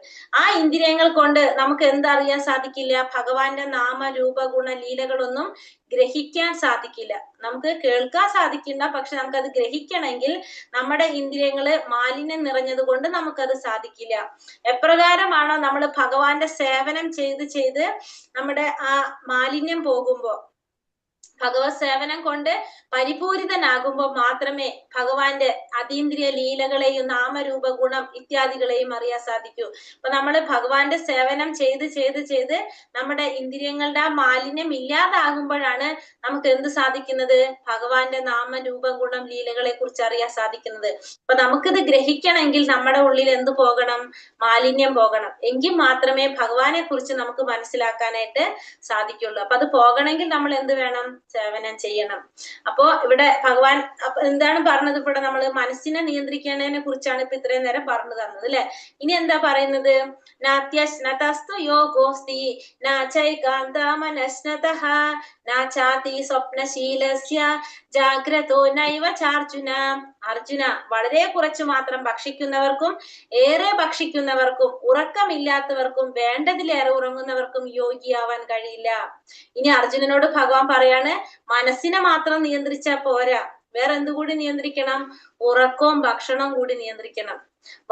ആ ഇന്ദ്രിയങ്ങൾ കൊണ്ട് നമുക്ക് എന്തറിയാൻ സാധിക്കില്ല? ഭഗവാന്റെ നാമ രൂപ ഗുണ ലീലകളൊന്നും ഗ്രഹിക്കാൻ സാധിക്കില്ല. നമുക്ക് കേൾക്കാൻ സാധിക്കില്ല, പക്ഷെ നമുക്കത് ഗ്രഹിക്കണമെങ്കിൽ നമ്മുടെ ഇന്ദ്രിയങ്ങള് മാലിന്യം നിറഞ്ഞത് കൊണ്ട് നമുക്കത് സാധിക്കില്ല. എപ്രകാരമാണോ നമ്മൾ ഭഗവാന്റെ സേവനം ചെയ്ത് നമ്മുടെ ആ മാലിന്യം പോകുമ്പോ, ഭഗവത് സേവനം കൊണ്ട് പരിപൂരിതനാകുമ്പോൾ മാത്രമേ ഭഗവാന്റെ അതീന്ദ്രിയ ലീലകളെയും നാമരൂപ ഗുണം ഇത്യാദികളെയും അറിയാൻ സാധിക്കൂ. അപ്പൊ നമ്മള് ഭഗവാന്റെ സേവനം ചെയ്ത് നമ്മുടെ ഇന്ദ്രിയങ്ങളുടെ ആ മാലിന്യം ഇല്ലാതാകുമ്പോഴാണ് നമുക്ക് എന്ത് സാധിക്കുന്നത്? ഭഗവാന്റെ നാമരൂപ ഗുണം ലീലകളെ കുറിച്ച് അറിയാൻ സാധിക്കുന്നത്. അപ്പൊ നമുക്കിത് ഗ്രഹിക്കണമെങ്കിൽ നമ്മുടെ ഉള്ളിൽ എന്ത് പോകണം? മാലിന്യം പോകണം. എങ്കിൽ മാത്രമേ ഭഗവാനെ കുറിച്ച് നമുക്ക് മനസ്സിലാക്കാനായിട്ട് സാധിക്കുള്ളൂ. അപ്പൊ അത് പോകണമെങ്കിൽ നമ്മൾ എന്ത് വേണം? സേവനം ചെയ്യണം. അപ്പോ ഇവിടെ ഭഗവാൻ എന്താണ് പറഞ്ഞത്? ഇവിടെ നമ്മൾ മനസ്സിനെ നിയന്ത്രിക്കുന്നതിനെ കുറിച്ചാണ് ഇപ്പൊ ഇത്രയും നേരം പറഞ്ഞു തന്നത് അല്ലെ. ഇനി എന്താ പറയുന്നത്? നാത്യശ്നതസ്തു യോഗോസ്തി നാചൈകാന്തമനശ്നതഃ നാചാതി സ്വപ്നശീലസ്യ ജാഗ്രതോ നൈവ ചാർജുന. അർജുന, വളരെ കുറച്ചു മാത്രം ഭക്ഷിക്കുന്നവർക്കും ഏറെ ഭക്ഷിക്കുന്നവർക്കും ഉറക്കമില്ലാത്തവർക്കും വേണ്ടതിലേറെ ഉറങ്ങുന്നവർക്കും യോഗിയാവാൻ കഴിയില്ല. ഇനി അർജുനനോട് ഭഗവാൻ പറയാണ്, മനസ്സിനെ മാത്രം നിയന്ത്രിച്ചാൽ പോരാ, വേറെ എന്തുകൂടി നിയന്ത്രിക്കണം? ഉറക്കവും ഭക്ഷണവും കൂടി നിയന്ത്രിക്കണം.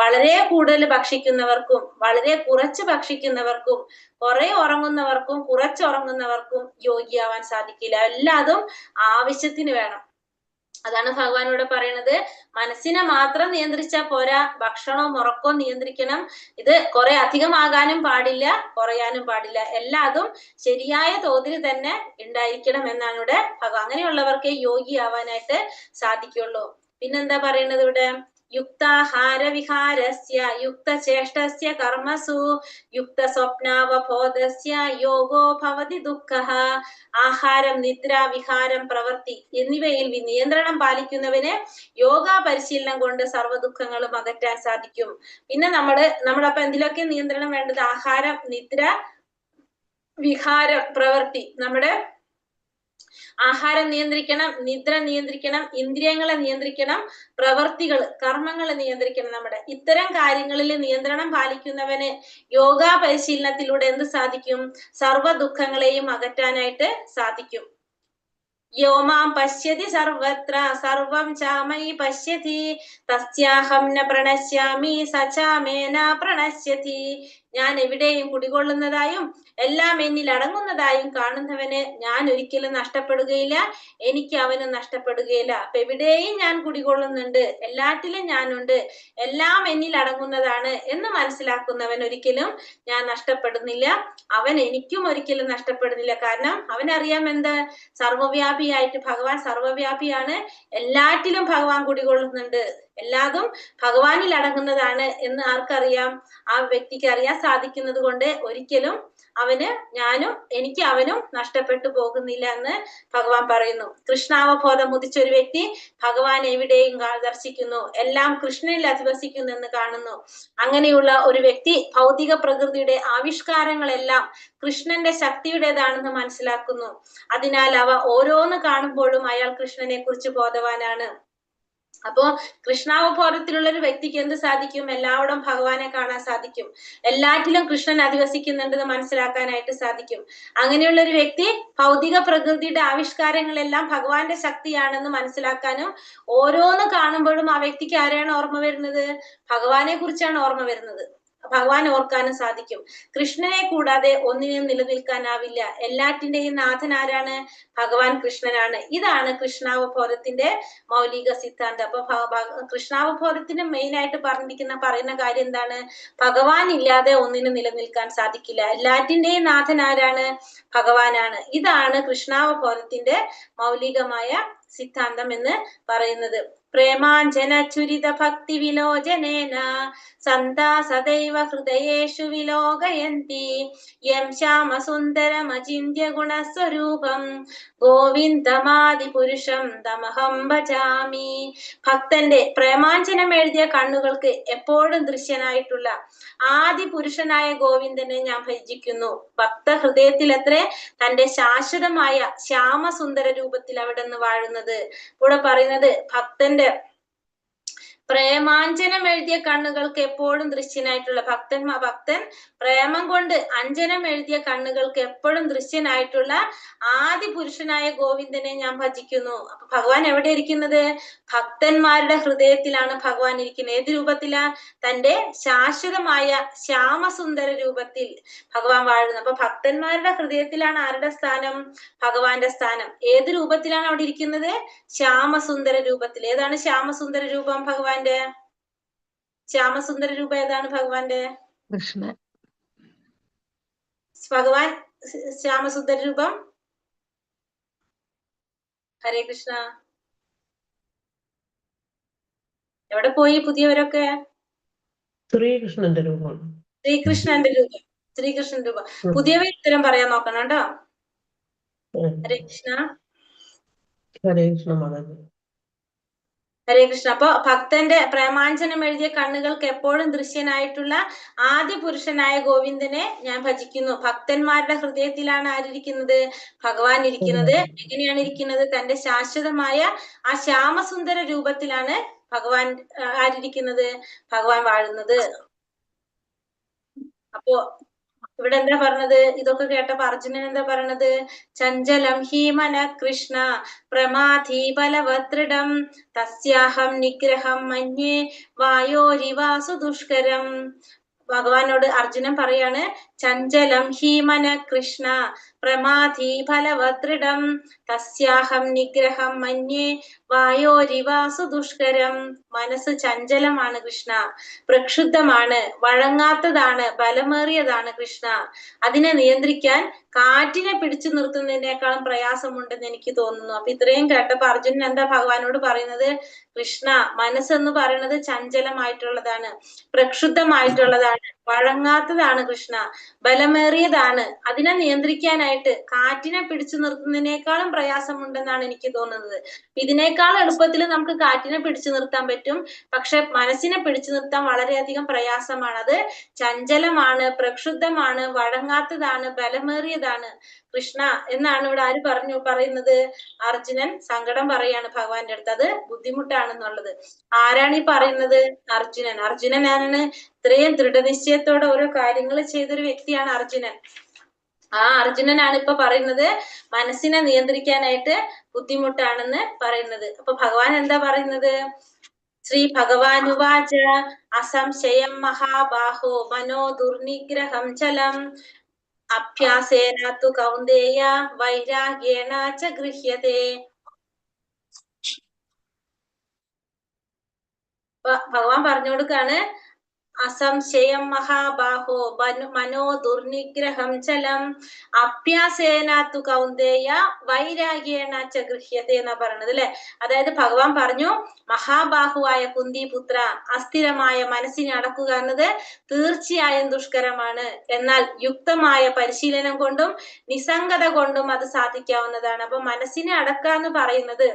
വളരെ കൂടുതൽ ഭക്ഷിക്കുന്നവർക്കും വളരെ കുറച്ച് ഭക്ഷിക്കുന്നവർക്കും കുറെ ഉറങ്ങുന്നവർക്കും കുറച്ചുറങ്ങുന്നവർക്കും യോഗിയാവാൻ സാധിക്കില്ല. എല്ലാതും ആവശ്യത്തിന് വേണം. അതാണ് ഭഗവാനോട് പറയുന്നത്, മനസ്സിനെ മാത്രം നിയന്ത്രിച്ചാൽ പോരാ, ഭക്ഷണവും ഉറക്കവും നിയന്ത്രിക്കണം. ഇത് കുറെ അധികമാകാനും പാടില്ല, കുറയാനും പാടില്ല. എല്ലാതും ശരിയായ തോതിൽ തന്നെ ഉണ്ടായിരിക്കണം എന്നാണ് ഇവിടെ ഭഗവാൻ. അങ്ങനെയുള്ളവർക്ക് യോഗിയാവാനായിട്ട് സാധിക്കുള്ളൂ. പിന്നെന്താ പറയുന്നത് ഇവിടെ? യുക്താഹാര വിഹാരസ്യ യുക്തചേഷ്ടസ്യ കർമ്മസു യുക്ത സ്വപ്നാവബോധസ്യ യോഗോ ഭവതി ദുഃഖഃ. ആഹാരം, നിദ്ര, വിഹാരം, പ്രവൃത്തി എന്നിവയിൽ നിയന്ത്രണം പാലിക്കുന്നവന് യോഗ പരിശീലനം കൊണ്ട് സർവ്വ ദുഃഖങ്ങളും അകറ്റാൻ സാധിക്കും. പിന്നെ നമ്മളപ്പോ എന്തിലൊക്കെ നിയന്ത്രണം വേണ്ടത്? ആഹാരം, നിദ്ര, വിഹാരം, പ്രവൃത്തി. നമ്മുടെ ആഹാരം നിയന്ത്രിക്കണം, നിദ്ര നിയന്ത്രിക്കണം, ഇന്ദ്രിയങ്ങളെ നിയന്ത്രിക്കണം, പ്രവർത്തികൾ, കർമ്മങ്ങൾ നിയന്ത്രിക്കണം. നമ്മുടെ ഇത്തരം കാര്യങ്ങളിൽ നിയന്ത്രണം പാലിക്കുന്നവന് യോഗാ പരിശീലനത്തിലൂടെ എന്ത് സാധിക്കും? സർവ്വ ദുഃഖങ്ങളെയും അകറ്റാനായിട്ട് സാധിക്കും. യോമാം പശ്യതി സർവത്ര സർവം ചാമയി പശ്യതി തസ്യാഹം ന പ്രണശ്യാമി സചാമേന പ്രണശ്യതി. ഞാൻ എവിടെയും കുടികൊള്ളുന്നതായും എല്ലാം എന്നിൽ അടങ്ങുന്നതായും കാണുന്നവന് ഞാൻ ഒരിക്കലും നഷ്ടപ്പെടുകയില്ല, എനിക്ക് അവനും നഷ്ടപ്പെടുകയില്ല. അപ്പൊ എവിടെയും ഞാൻ കുടികൊള്ളുന്നുണ്ട്, എല്ലാറ്റിലും ഞാനുണ്ട്, എല്ലാം എന്നിൽ അടങ്ങുന്നതാണ് എന്ന് മനസ്സിലാക്കുന്നവൻ ഒരിക്കലും ഞാൻ നഷ്ടപ്പെടുന്നില്ല, അവൻ എനിക്കും ഒരിക്കലും നഷ്ടപ്പെടുന്നില്ല. കാരണം അവനറിയാം എന്ത്? സർവ്വവ്യാപിയായിട്ട് ഭഗവാൻ സർവ്വവ്യാപിയാണ്, എല്ലാറ്റിലും ഭഗവാൻ കുടികൊള്ളുന്നുണ്ട്, എല്ലാതും ഭഗവാനിൽ അടങ്ങുന്നതാണ് എന്ന് ആർക്കറിയാം? ആ വ്യക്തിക്ക് അറിയാൻ സാധിക്കുന്നത് കൊണ്ട് ഒരിക്കലും എനിക്ക് അവനും നഷ്ടപ്പെട്ടു പോകുന്നില്ല എന്ന് ഭഗവാൻ പറയുന്നു. കൃഷ്ണാവബോധം ഉദിച്ച ഒരു വ്യക്തി ഭഗവാൻ എവിടെയും ദർശിക്കുന്നു, എല്ലാം കൃഷ്ണനിൽ അധിവസിക്കുന്നു എന്ന് കാണുന്നു. അങ്ങനെയുള്ള ഒരു വ്യക്തി ഭൗതിക പ്രകൃതിയുടെ ആവിഷ്കാരങ്ങളെല്ലാം കൃഷ്ണന്റെ ശക്തിയുടേതാണെന്ന് മനസ്സിലാക്കുന്നു. അതിനാൽ അവ ഓരോന്ന് കാണുമ്പോഴും അയാൾ കൃഷ്ണനെ കുറിച്ച് ബോധവാനാണ്. അപ്പോ കൃഷ്ണാവബോധത്തിലുള്ള ഒരു വ്യക്തിക്ക് എന്ത് സാധിക്കും? എല്ലായിടവും ഭഗവാനെ കാണാൻ സാധിക്കും, എല്ലാറ്റിലും കൃഷ്ണൻ അധിവസിക്കുന്നുണ്ടെന്ന് മനസ്സിലാക്കാനായിട്ട് സാധിക്കും. അങ്ങനെയുള്ള ഒരു വ്യക്തി ഭൗതിക പ്രകൃതിയുടെ ആവിഷ്കാരങ്ങളെല്ലാം ഭഗവാന്റെ ശക്തിയാണെന്ന് മനസ്സിലാക്കാനും, ഓരോന്ന് കാണുമ്പോഴും ആ വ്യക്തിക്ക് ആരെയാണ് ഓർമ്മ വരുന്നത്? ഭഗവാനെ കുറിച്ചാണ് ഓർമ്മ വരുന്നത്. ഭഗവാൻ ഓർക്കാനും സാധിക്കും. കൃഷ്ണനെ കൂടാതെ ഒന്നിനും നിലനിൽക്കാനാവില്ല. എല്ലാറ്റിന്റെയും നാഥൻ ആരാണ്? ഭഗവാൻ കൃഷ്ണനാണ്. ഇതാണ് കൃഷ്ണാവബോധത്തിന്റെ മൗലിക സിദ്ധാന്തം. അപ്പൊ കൃഷ്ണാവബോധത്തിന് മെയിൻ ആയിട്ട് പറയുന്ന കാര്യം എന്താണ്? ഭഗവാൻ ഇല്ലാതെ ഒന്നിനും നിലനിൽക്കാൻ സാധിക്കില്ല. എല്ലാറ്റിന്റെയും നാഥൻ ആരാണ്? ഭഗവാനാണ്. ഇതാണ് കൃഷ്ണാവബോധത്തിന്റെ മൗലികമായ സിദ്ധാന്തം എന്ന് പറയുന്നത്. പ്രേമാഞ്ജന ചുരിത ഭക്തി വിലോചനേന സന്താ സദൈവ ഹൃദയേഷു വിലോകയന്തി യം ശ്യാമസുന്ദരമചിന്യ ഗുണസ്വരൂപം ഗോവിന്ദമാദി പുരുഷം തമഹം ഭജാമി. ഭക്തന്റെ പ്രേമാഞ്ജനം എഴുതിയ കണ്ണുകൾക്ക് എപ്പോഴും ദൃശ്യനായിട്ടുള്ള ആദി പുരുഷനായ ഗോവിന്ദനെ ഞാൻ ഭജിക്കുന്നു. ഭക്ത ഹൃദയത്തിൽ എത്ര തന്റെ ശാശ്വതമായ ശ്യാമസുന്ദര രൂപത്തിൽ അവിടെ നിന്ന് വാഴുന്നത്. ഇവിടെ പറയുന്നത് ഭക്തന്റെ പ്രേമാഞ്ജനം എഴുതിയ കണ്ണുകൾക്ക് എപ്പോഴും ദൃശ്യനായിട്ടുള്ള ഭക്തൻ പ്രേമം കൊണ്ട് അഞ്ജനം എഴുതിയ കണ്ണുകൾക്ക് എപ്പോഴും ദൃശ്യനായിട്ടുള്ള ആദി പുരുഷനായ ഗോവിന്ദനെ ഞാൻ ഭജിക്കുന്നു. അപ്പൊ ഭഗവാൻ എവിടെ ഇരിക്കുന്നത്? ഭക്തന്മാരുടെ ഹൃദയത്തിലാണ് ഭഗവാൻ ഇരിക്കുന്നത്. ഏത് രൂപത്തിലാ? തന്റെ ശാശ്വതമായ ശ്യാമസുന്ദര രൂപത്തിൽ ഭഗവാൻ വാഴുന്നു. അപ്പൊ ഭക്തന്മാരുടെ ഹൃദയത്തിലാണ് ആരുടെ സ്ഥാനം? ഭഗവാന്റെ സ്ഥാനം. ഏത് രൂപത്തിലാണ് അവിടെ ഇരിക്കുന്നത്? ശ്യാമസുന്ദര രൂപത്തിൽ. ഏതാണ് ശ്യാമസുന്ദര രൂപം ഭഗവാന്റെ? ശ്യാമസുന്ദര രൂപം ഏതാണ് ഭഗവാന്റെ? കൃഷ്ണൻ. ഭഗവാൻ ശ്യാമസുന്ദര രൂപം. ഹരേ കൃഷ്ണ. എവിടെ പോയി പുതിയവരൊക്കെ? ശ്രീകൃഷ്ണന്റെ രൂപം. ശ്രീകൃഷ്ണന്റെ രൂപം. ശ്രീകൃഷ്ണൻ രൂപം. പുതിയവർ ഉത്തരം പറയാൻ നോക്കണം കേട്ടോ. ഹരേ കൃഷ്ണ. ഹരേ കൃഷ്ണ മാതാജി. ഹരേ കൃഷ്ണ. അപ്പൊ ഭക്തന്റെ പ്രേമാഞ്ജനം എഴുതിയ കണ്ണുകൾക്ക് എപ്പോഴും ദൃശ്യനായിട്ടുള്ള ആദ്യ പുരുഷനായ ഗോവിന്ദനെ ഞാൻ ഭജിക്കുന്നു. ഭക്തന്മാരുടെ ഹൃദയത്തിലാണ് ആരിയ്ക്കുന്നത്? ഭഗവാൻ ഇരിക്കുന്നത്. എങ്ങനെയാണ് ഇരിക്കുന്നത്? തന്റെ ശാശ്വതമായ ആ ശ്യാമസുന്ദര രൂപത്തിലാണ് ഭഗവാൻ ആരിയ്ക്കുന്നത്? ഭഗവാൻ വാഴുന്നത്. അപ്പോ ഇവിടെ എന്താ പറഞ്ഞത്? ഇതൊക്കെ കേട്ടപ്പോ അർജുനൻ എന്താ പറഞ്ഞത്? ചഞ്ചലം ഹീമന കൃഷ്ണ പ്രമാധി ബലവദൃഢം തസ്യാഹം നിഗ്രഹം മന്യേ വായോരിവാസു ദുഷ്കരം. ഭഗവാനോട് അർജുനൻ പറയാണ്, ചഞ്ചലം ഹീമന കൃഷ്ണ പ്രമാധി ഫലവദൃഢം തസ്യാഹം നിഗ്രഹം മന്യേ വായോരിവാസു ദുഷ്കരം. മനസ്സ് ചഞ്ചലമാണ് കൃഷ്ണ, പ്രക്ഷുബ്ധമാണ്, വഴങ്ങാത്തതാണ്, ബലമേറിയതാണ് കൃഷ്ണ. അതിനെ നിയന്ത്രിക്കാൻ കാറ്റിനെ പിടിച്ചു നിർത്തുന്നതിനേക്കാളും പ്രയാസമുണ്ടെന്ന് എനിക്ക് തോന്നുന്നു. അപ്പൊ ഇത്രയും കേട്ടപ്പോ അർജുനൻ എന്താ ഭഗവാനോട് പറയുന്നത്? കൃഷ്ണ, മനസ്സെന്ന് പറയുന്നത് ചഞ്ചലമായിട്ടുള്ളതാണ്, പ്രക്ഷുബ്ധമായിട്ടുള്ളതാണ്, വഴങ്ങാത്തതാണ് കൃഷ്ണ, ബലമേറിയതാണ്. അതിനെ നിയന്ത്രിക്കാനായിട്ട് കാറ്റിനെ പിടിച്ചു നിർത്തുന്നതിനേക്കാളും പ്രയാസമുണ്ടെന്നാണ് എനിക്ക് തോന്നുന്നത്. ഇതിനേക്കാൾ എളുപ്പത്തിൽ നമുക്ക് കാറ്റിനെ പിടിച്ചു നിർത്താൻ പറ്റും. പക്ഷെ മനസ്സിനെ പിടിച്ചു നിർത്താൻ വളരെയധികം പ്രയാസമാണ്. അത് ചഞ്ചലമാണ്, പ്രക്ഷുബ്ധമാണ്, വഴങ്ങാത്തതാണ്, ബലമേറിയതാണ് കൃഷ്ണ എന്നാണ് ഇവിടെ ആര് പറയുന്നത്? അർജുനൻ സങ്കടം പറയാണ് ഭഗവാന്റെ അടുത്ത്. അത് ബുദ്ധിമുട്ടാണെന്നുള്ളത്. ആരാണ് ഈ പറയുന്നത്? അർജുനൻ. അർജുനനാണ് ഇത്രയും ദൃഢനിശ്ചയത്തോടെ ഓരോ കാര്യങ്ങൾ ചെയ്തൊരു വ്യക്തിയാണ് അർജുനൻ. ആ അർജുനനാണ് ഇപ്പൊ പറയുന്നത് മനസ്സിനെ നിയന്ത്രിക്കാനായിട്ട് ബുദ്ധിമുട്ടാണെന്ന് പറയുന്നത്. അപ്പൊ ഭഗവാൻ എന്താ പറയുന്നത്? ശ്രീ ഭഗവാനുവാച അസംശയം മഹാബാഹോ മനോ ദുർനിഗ്രഹം ചലം അഭ്യാസേന തു കൗന്ദേയ വൈരാഗ്യേണ ച ഗൃഹ്യതേ. ഭഗവാൻ പറഞ്ഞു കൊടുക്കാണ്, അസംശയം മഹാബാഹോ മനോ ദുർനിഗ്രഹം ചലം അഭ്യാസേന തു കൗന്ദേയ വൈരാഗ്യേണ ച ഗൃഹ്യതേ എന്നാ പറയണത് അല്ലെ. അതായത് ഭഗവാൻ പറഞ്ഞു, മഹാബാഹുവായ കുന്തിപുത്ര, അസ്ഥിരമായ മനസ്സിനെ അടക്കുക എന്നത് തീർച്ചയായും ദുഷ്കരമാണ്. എന്നാൽ യുക്തമായ പരിശീലനം കൊണ്ടും നിസ്സംഗത കൊണ്ടും അത് സാധിക്കാവുന്നതാണ്. അപ്പൊ മനസ്സിനെ അടക്കുക എന്ന് പറയുന്നത്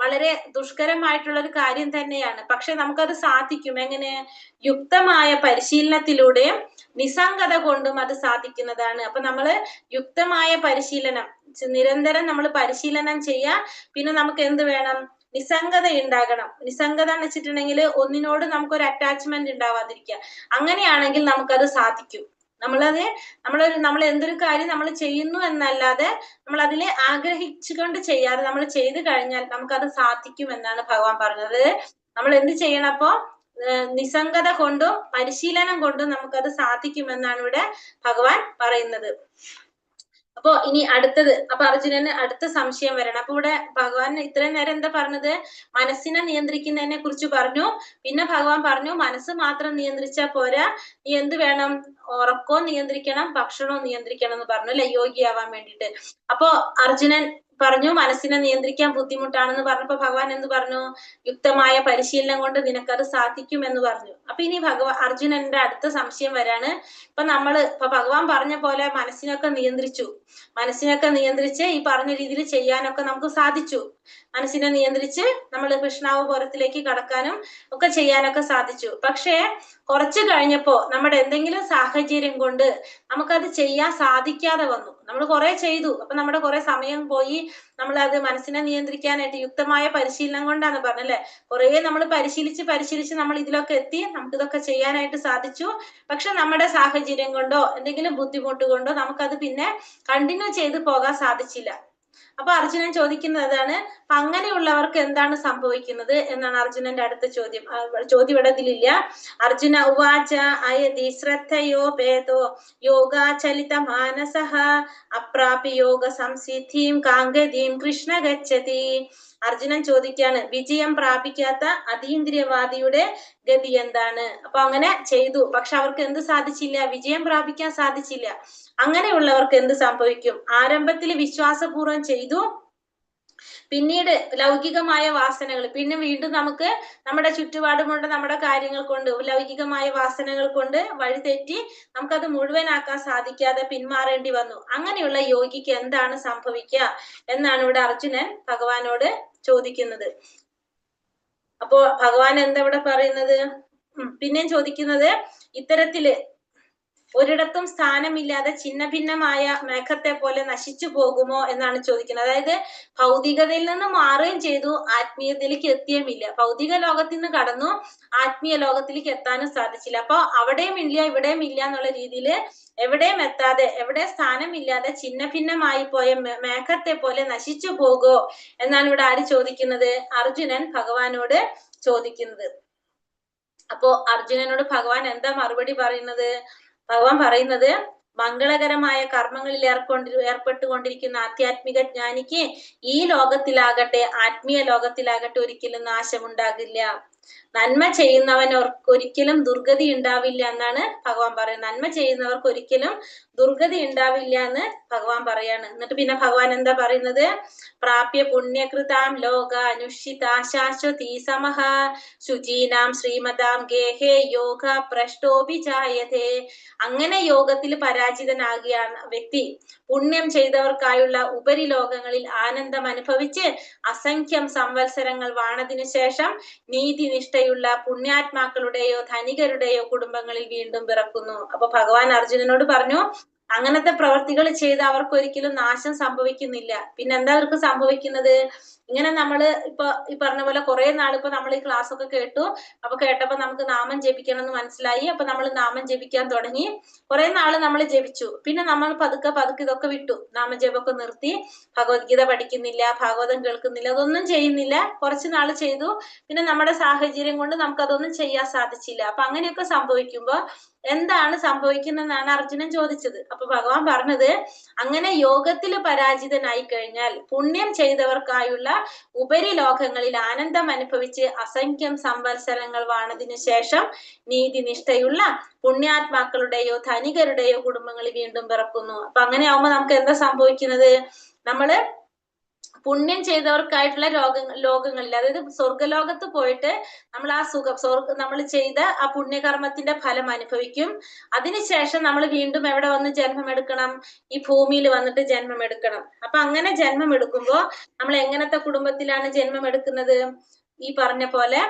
വളരെ ദുഷ്കരമായിട്ടുള്ള ഒരു കാര്യം തന്നെയാണ്. പക്ഷെ നമുക്കത് സാധിക്കും. എങ്ങനെ? യുക്തമായ പരിശീലനത്തിലൂടെയും നിസ്സംഗത കൊണ്ടും അത് സാധിക്കുന്നതാണ്. അപ്പൊ നമ്മള് യുക്തമായ പരിശീലനം നിരന്തരം നമ്മൾ പരിശീലനം ചെയ്യാ. പിന്നെ നമുക്ക് എന്ത് വേണം? നിസ്സംഗത ഉണ്ടാകണം. നിസ്സംഗത എന്ന് വെച്ചിട്ടുണ്ടെങ്കിൽ ഒന്നിനോട് നമുക്കൊരു അറ്റാച്ച്മെന്റ് ഉണ്ടാവാതിരിക്കുക. അങ്ങനെയാണെങ്കിൽ നമുക്കത് സാധിക്കും. നമ്മൾ എന്തൊരു കാര്യം നമ്മൾ ചെയ്യുന്നു എന്നല്ലാതെ നമ്മൾ അതിൽ ആഗ്രഹിച്ചുകൊണ്ട് ചെയ്യാതെ നമ്മൾ ചെയ്തു കഴിഞ്ഞാൽ നമുക്കത് സാധിക്കും എന്നാണ് ഭഗവാൻ പറഞ്ഞത്. നമ്മൾ എന്ത് ചെയ്യണം? അപ്പോ നിസ്സംഗത കൊണ്ടും പരിശീലനം കൊണ്ടും നമുക്കത് സാധിക്കുമെന്നാണ് ഇവിടെ ഭഗവാൻ പറയുന്നത്. അപ്പൊ ഇനി അടുത്തത്, അപ്പൊ അർജുനന് അടുത്ത സംശയം വരണം. അപ്പൊ ഇവിടെ ഭഗവാൻ ഇത്രയും നേരം എന്താ പറഞ്ഞത്? മനസ്സിനെ നിയന്ത്രിക്കുന്നതിനെ കുറിച്ച് പറഞ്ഞു. പിന്നെ ഭഗവാൻ പറഞ്ഞു മനസ്സ് മാത്രം നിയന്ത്രിച്ചാൽ പോരാ, നീ എന്ത് വേണം? ഉറക്കവും നിയന്ത്രിക്കണം, ഭക്ഷണവും നിയന്ത്രിക്കണം എന്ന് പറഞ്ഞു അല്ലെ, യോഗിയാവാൻ വേണ്ടിയിട്ട്. അപ്പൊ അർജുനൻ പറഞ്ഞു മനസ്സിനെ നിയന്ത്രിക്കാൻ ബുദ്ധിമുട്ടാണെന്ന് പറഞ്ഞപ്പോ ഭഗവാൻ എന്ത് പറഞ്ഞു? യുക്തമായ പരിശീലനം കൊണ്ട് നിനക്കത് സാധിക്കും എന്ന് പറഞ്ഞു. അപ്പൊ ഇനി അർജുനന്റെ അടുത്ത സംശയം വരാണ്. ഇപ്പൊ ഭഗവാൻ പറഞ്ഞ പോലെ മനസ്സിനൊക്കെ നിയന്ത്രിച്ച് ഈ പറഞ്ഞ രീതിയിൽ ചെയ്യാനൊക്കെ നമുക്ക് സാധിച്ചു. മനസ്സിനെ നിയന്ത്രിച്ച് നമ്മൾ കൃഷ്ണാവബോധത്തിലേക്ക് കടക്കാനും ഒക്കെ ചെയ്യാനൊക്കെ സാധിച്ചു. പക്ഷേ കുറച്ചു കഴിഞ്ഞപ്പോ നമ്മുടെ എന്തെങ്കിലും സാഹചര്യം കൊണ്ട് നമുക്കത് ചെയ്യാൻ സാധിക്കാതെ വന്നു. നമ്മൾ കുറെ ചെയ്തു, അപ്പൊ നമ്മുടെ കുറെ സമയം പോയി. നമ്മൾ അത് മനസ്സിനെ നിയന്ത്രിക്കാനായിട്ട് യുക്തമായ പരിശീലനം കൊണ്ടാണ് പറഞ്ഞല്ലേ, കുറെ നമ്മൾ പരിശീലിച്ച് നമ്മൾ ഇതിലൊക്കെ എത്തി, നമുക്ക് ഇതൊക്കെ ചെയ്യാനായിട്ട് സാധിച്ചു. പക്ഷെ നമ്മുടെ സാഹചര്യം കൊണ്ടോ എന്തെങ്കിലും ബുദ്ധിമുട്ട് കൊണ്ടോ നമുക്കത് പിന്നെ കണ്ടിന്യൂ ചെയ്ത് പോകാൻ സാധിച്ചില്ല. അപ്പൊ അർജുനൻ ചോദിക്കുന്നത് അതാണ്, അങ്ങനെയുള്ളവർക്ക് എന്താണ് സംഭവിക്കുന്നത് എന്നാണ് അർജുനന്റെ അടുത്ത ചോദ്യം. ചോദ്യം ഇവിടെ ഇതിലില്ല. അർജുന ഉവാച അയതി ശ്രദ്ധയോ ഭേദോ യോഗാചലിത മാനസഃ അപ്രാപ്യ യോഗ സംസിദ്ധിം കാംഗതിം കൃഷ്ണ ഗച്ഛതി. അർജുനൻ ചോദിക്കാണ്, വിജയം പ്രാപിക്കാത്ത അതീന്ദ്രിയവാദിയുടെ ഗതി എന്താണ്? അപ്പൊ അങ്ങനെ ചെയ്തു, പക്ഷെ അവർക്ക് എന്ത് സാധിച്ചില്ല? വിജയം പ്രാപിക്കാൻ സാധിച്ചില്ല. അങ്ങനെയുള്ളവർക്ക് എന്ത് സംഭവിക്കും? ആരംഭത്തിൽ വിശ്വാസപൂർവ്വം ചെയ്തു, പിന്നീട് ലൗകികമായ വാസനകൾ, പിന്നെ വീണ്ടും നമുക്ക് നമ്മുടെ ചുറ്റുപാടും കൊണ്ട് നമ്മുടെ കാര്യങ്ങൾ കൊണ്ട് ലൗകികമായ വാസനകൾ കൊണ്ട് വഴിതെറ്റി നമുക്കത് മുഴുവനാക്കാൻ സാധിക്കാതെ പിന്മാറേണ്ടി വന്നു. അങ്ങനെയുള്ള യോഗിക്ക് എന്താണ് സംഭവിക്കുക എന്നാണ് ഇവിടെ അർജുനൻ ഭഗവാനോട് ചോദിക്കുന്നത്. അപ്പോ ഭഗവാൻ എന്താ ഇവിടെ പറയുന്നത്? പിന്നെയും ചോദിക്കുന്നത്, ഇത്തരത്തില് ഒരിടത്തും സ്ഥാനമില്ലാതെ ഛിന്ന ഭിന്നമായ മേഘത്തെ പോലെ നശിച്ചു പോകുമോ എന്നാണ് ചോദിക്കുന്നത്. അതായത് ഭൗതികതയിൽ നിന്ന് മാറുകയും ചെയ്തു, ആത്മീയതയിലേക്ക് എത്തിയുമില്ല. ഭൗതിക ലോകത്തിൽ നിന്ന് കടന്നു, ആത്മീയ ലോകത്തിലേക്ക് എത്താനും സാധിച്ചില്ല. അപ്പൊ അവിടെയും ഇല്ല ഇവിടെയും ഇല്ല എന്നുള്ള രീതിയിൽ എവിടെയും എത്താതെ, എവിടെ സ്ഥാനമില്ലാതെ ഛിന്ന ഭിന്നമായി പോയ മേഘത്തെ പോലെ നശിച്ചു പോകുമോ എന്നാണ് ഇവിടെ ആര് ചോദിക്കുന്നത്? അർജുനൻ ഭഗവാനോട് ചോദിക്കുന്നത്. അപ്പോ അർജുനനോട് ഭഗവാൻ എന്താ മറുപടി പറയുന്നത്? ഭഗവാൻ പറയുന്നത്, മംഗളകരമായ കർമ്മങ്ങളിൽ ഏർപ്പെട്ടുകൊണ്ടിരിക്കുന്ന ആധ്യാത്മിക ജ്ഞാനിക്ക് ഈ ലോകത്തിലാകട്ടെ ആത്മീയ ലോകത്തിലാകട്ടെ ഒരിക്കലും നാശമുണ്ടാകില്ല. നന്മ ചെയ്യുന്നവനവർക്ക് ഒരിക്കലും ദുർഗതി ഉണ്ടാവില്ല എന്നാണ് ഭഗവാൻ പറയുന്നത്. നന്മ ചെയ്യുന്നവർക്ക് ഒരിക്കലും ദുർഗതി ഉണ്ടാവില്ല എന്ന് ഭഗവാൻ പറയാണ്. എന്നിട്ട് പിന്നെ ഭഗവാൻ എന്താ പറയുന്നത്? പ്രാപ്യ പുണ്യകൃതാം ലോക അനുഷ്ഠിതാ ശാശ്വതീ സമഹ ശുചീനാം ശ്രീമതാം ഗേഹേ യോഗ ഭ്രഷ്ടോപി ജായതേ. അങ്ങനെ യോഗത്തിൽ പരാജിതനാകിയാണ് വ്യക്തി പുണ്യം ചെയ്തവർക്കായുള്ള ഉപരിലോകങ്ങളിൽ ആനന്ദം അനുഭവിച്ച് അസംഖ്യം സംവത്സരങ്ങൾ വാണതിനു ശേഷം നീതിനിഷ്ഠയുള്ള പുണ്യാത്മാക്കളുടെയോ ധനികരുടെയോ കുടുംബങ്ങളിൽ വീണ്ടും പിറക്കുന്നു. അപ്പൊ ഭഗവാൻ അർജുനനോട് പറഞ്ഞു, അങ്ങനത്തെ പ്രവർത്തികൾ ചെയ്ത് അവർക്ക് ഒരിക്കലും നാശം സംഭവിക്കുന്നില്ല. പിന്നെ എന്താ അവർക്ക് സംഭവിക്കുന്നത്? ഇങ്ങനെ നമ്മള് ഇപ്പൊ ഈ പറഞ്ഞ പോലെ കുറെ നാളിപ്പോ നമ്മൾ ഈ ക്ലാസ് ഒക്കെ കേട്ടു. അപ്പൊ കേട്ടപ്പോ നമുക്ക് നാമം ജപിക്കണം എന്ന് മനസ്സിലായി. അപ്പൊ നമ്മൾ നാമം ജപിക്കാൻ തുടങ്ങി. കുറെ നാള് നമ്മൾ ജപിച്ചു, പിന്നെ നമ്മൾ പതുക്കെ ഇതൊക്കെ വിട്ടു, നാമജപമൊക്കെ നിർത്തി. ഭഗവത്ഗീത പഠിക്കുന്നില്ല, ഭാഗവതം കേൾക്കുന്നില്ല, അതൊന്നും ചെയ്യുന്നില്ല. കുറച്ചു നാള് ചെയ്തു, പിന്നെ നമ്മുടെ സാഹചര്യം കൊണ്ട് നമുക്ക് അതൊന്നും ചെയ്യാൻ സാധിച്ചില്ല. അപ്പൊ അങ്ങനെയൊക്കെ സംഭവിക്കുമ്പോ എന്താണ് സംഭവിക്കുന്നതെന്നാണ് അർജുനൻ ചോദിച്ചത്. അപ്പൊ ഭഗവാൻ പറഞ്ഞത്, അങ്ങനെ യോഗത്തിൽ പരാജിതനായി കഴിഞ്ഞാൽ പുണ്യം ചെയ്തവർക്കായുള്ള ഉപരിലോകങ്ങളിൽ ആനന്ദം അനുഭവിച്ച് അസംഖ്യം സംവത്സരങ്ങൾ വാണതിനു ശേഷം നീതിനിഷ്ഠയുള്ള പുണ്യാത്മാക്കളുടെയോ ധനികരുടെയോ കുടുംബങ്ങളിൽ വീണ്ടും പിറക്കുന്നു. അപ്പൊ അങ്ങനെ ആവുമ്പോ നമുക്ക് എന്താ സംഭവിക്കുന്നത്? നമ്മള് പുണ്യം ചെയ്തവർക്കായിട്ടുള്ള ലോകങ്ങളിൽ, അതായത് സ്വർഗലോകത്ത് പോയിട്ട് നമ്മൾ ആ നമ്മൾ ചെയ്ത ആ പുണ്യകർമ്മത്തിന്റെ ഫലം അനുഭവിക്കും. അതിനുശേഷം നമ്മൾ വീണ്ടും എവിടെ വന്ന് ജന്മം എടുക്കണം? ഈ ഭൂമിയിൽ വന്നിട്ട് ജന്മം എടുക്കണം. അപ്പൊ അങ്ങനെ ജന്മം എടുക്കുമ്പോ നമ്മൾ എങ്ങനത്തെ കുടുംബത്തിലാണ് ജന്മം എടുക്കുന്നത്? ഈ പറഞ്ഞ പോലെ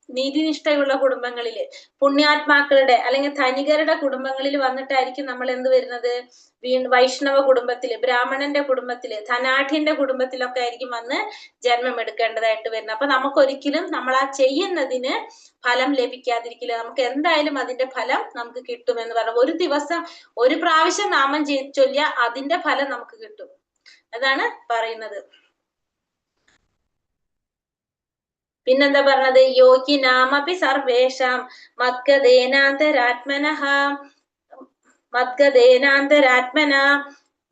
നീതിനിഷ്ഠയുള്ള കുടുംബങ്ങളില്, പുണ്യാത്മാക്കളുടെ അല്ലെങ്കിൽ ധനികരുടെ കുടുംബങ്ങളിൽ വന്നിട്ടായിരിക്കും നമ്മൾ എന്ത് വരുന്നത്? വൈഷ്ണവ കുടുംബത്തില്, ബ്രാഹ്മണന്റെ കുടുംബത്തില്, ധനാഢ്യന്റെ കുടുംബത്തിലൊക്കെ ആയിരിക്കും വന്ന് ജന്മം എടുക്കേണ്ടതായിട്ട് വരുന്നത്. അപ്പൊ നമുക്കൊരിക്കലും നമ്മൾ ആ ചെയ്യുന്നതിന് ഫലം ലഭിക്കാതിരിക്കില്ല. നമുക്ക് എന്തായാലും അതിന്റെ ഫലം നമുക്ക് കിട്ടുമെന്ന് പറഞ്ഞു. ഒരു ദിവസം ഒരു പ്രാവശ്യം നാമം ചൊല്ലിയ അതിന്റെ ഫലം നമുക്ക് കിട്ടും, അതാണ് പറയുന്നത്. പിന്നെന്താ പറഞ്ഞത്? യോഗിനാമപി സർവേഷാം മദ്ഗതേനാന്തരാത്മന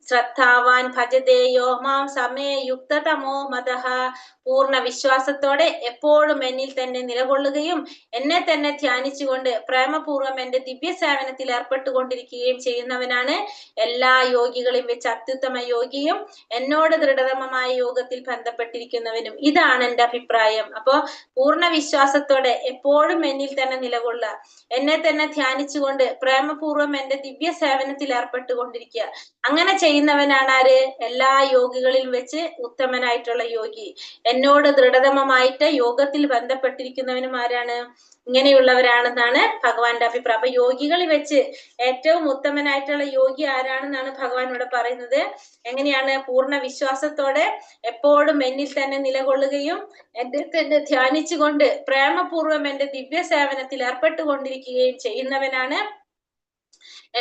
ശ്രദ്ധാവാൻ ഭജതേ യോ മാം സമേ യുക്തതമോ മതഃ. പൂർണ്ണ വിശ്വാസത്തോടെ എപ്പോഴും എന്നിൽ തന്നെ നിലകൊള്ളുകയും എന്നെ തന്നെ ധ്യാനിച്ചുകൊണ്ട് പ്രേമപൂർവ്വം എന്റെ ദിവ്യ സേവനത്തിൽ ഏർപ്പെട്ടുകൊണ്ടിരിക്കുകയും ചെയ്യുന്നവനാണ് എല്ലാ യോഗികളെയും വെച്ച് അത്യുത്തമ യോഗിയും എന്നോട് ദൃഢതമമായ യോഗത്തിൽ ബന്ധപ്പെട്ടിരിക്കുന്നവനും. ഇതാണ് എന്റെ അഭിപ്രായം. അപ്പോ പൂർണ്ണ വിശ്വാസത്തോടെ എപ്പോഴും എന്നിൽ തന്നെ നിലകൊള്ളുക, എന്നെ തന്നെ ധ്യാനിച്ചുകൊണ്ട് പ്രേമപൂർവ്വം എന്റെ ദിവ്യ സേവനത്തിൽ ഏർപ്പെട്ടുകൊണ്ടിരിക്കുക. അങ്ങനെ ചെയ്യുന്നവനാണ് ആര്? എല്ലാ യോഗികളിലും വെച്ച് ഉത്തമനായിട്ടുള്ള യോഗി. എന്നോട് ദൃഢതമമായിട്ട് യോഗത്തിൽ ബന്ധപ്പെട്ടിരിക്കുന്നവനും ആരാണ്? ഇങ്ങനെയുള്ളവരാണെന്നാണ് ഭഗവാന്റെ അഭിപ്രായം. അപ്പൊ യോഗികളിൽ വെച്ച് ഏറ്റവും ഉത്തമനായിട്ടുള്ള യോഗി ആരാണെന്നാണ് ഭഗവാൻ ഇവിടെ പറയുന്നത്. എങ്ങനെയാണ്? പൂർണ്ണ വിശ്വാസത്തോടെ എപ്പോഴും എന്നിൽ തന്നെ നിലകൊള്ളുകയും എന്നെ തന്നെ ധ്യാനിച്ചുകൊണ്ട് പ്രേമപൂർവ്വം എന്റെ ദിവ്യ സേവനത്തിൽ ഏർപ്പെട്ടുകൊണ്ടിരിക്കുകയും ചെയ്യുന്നവനാണ്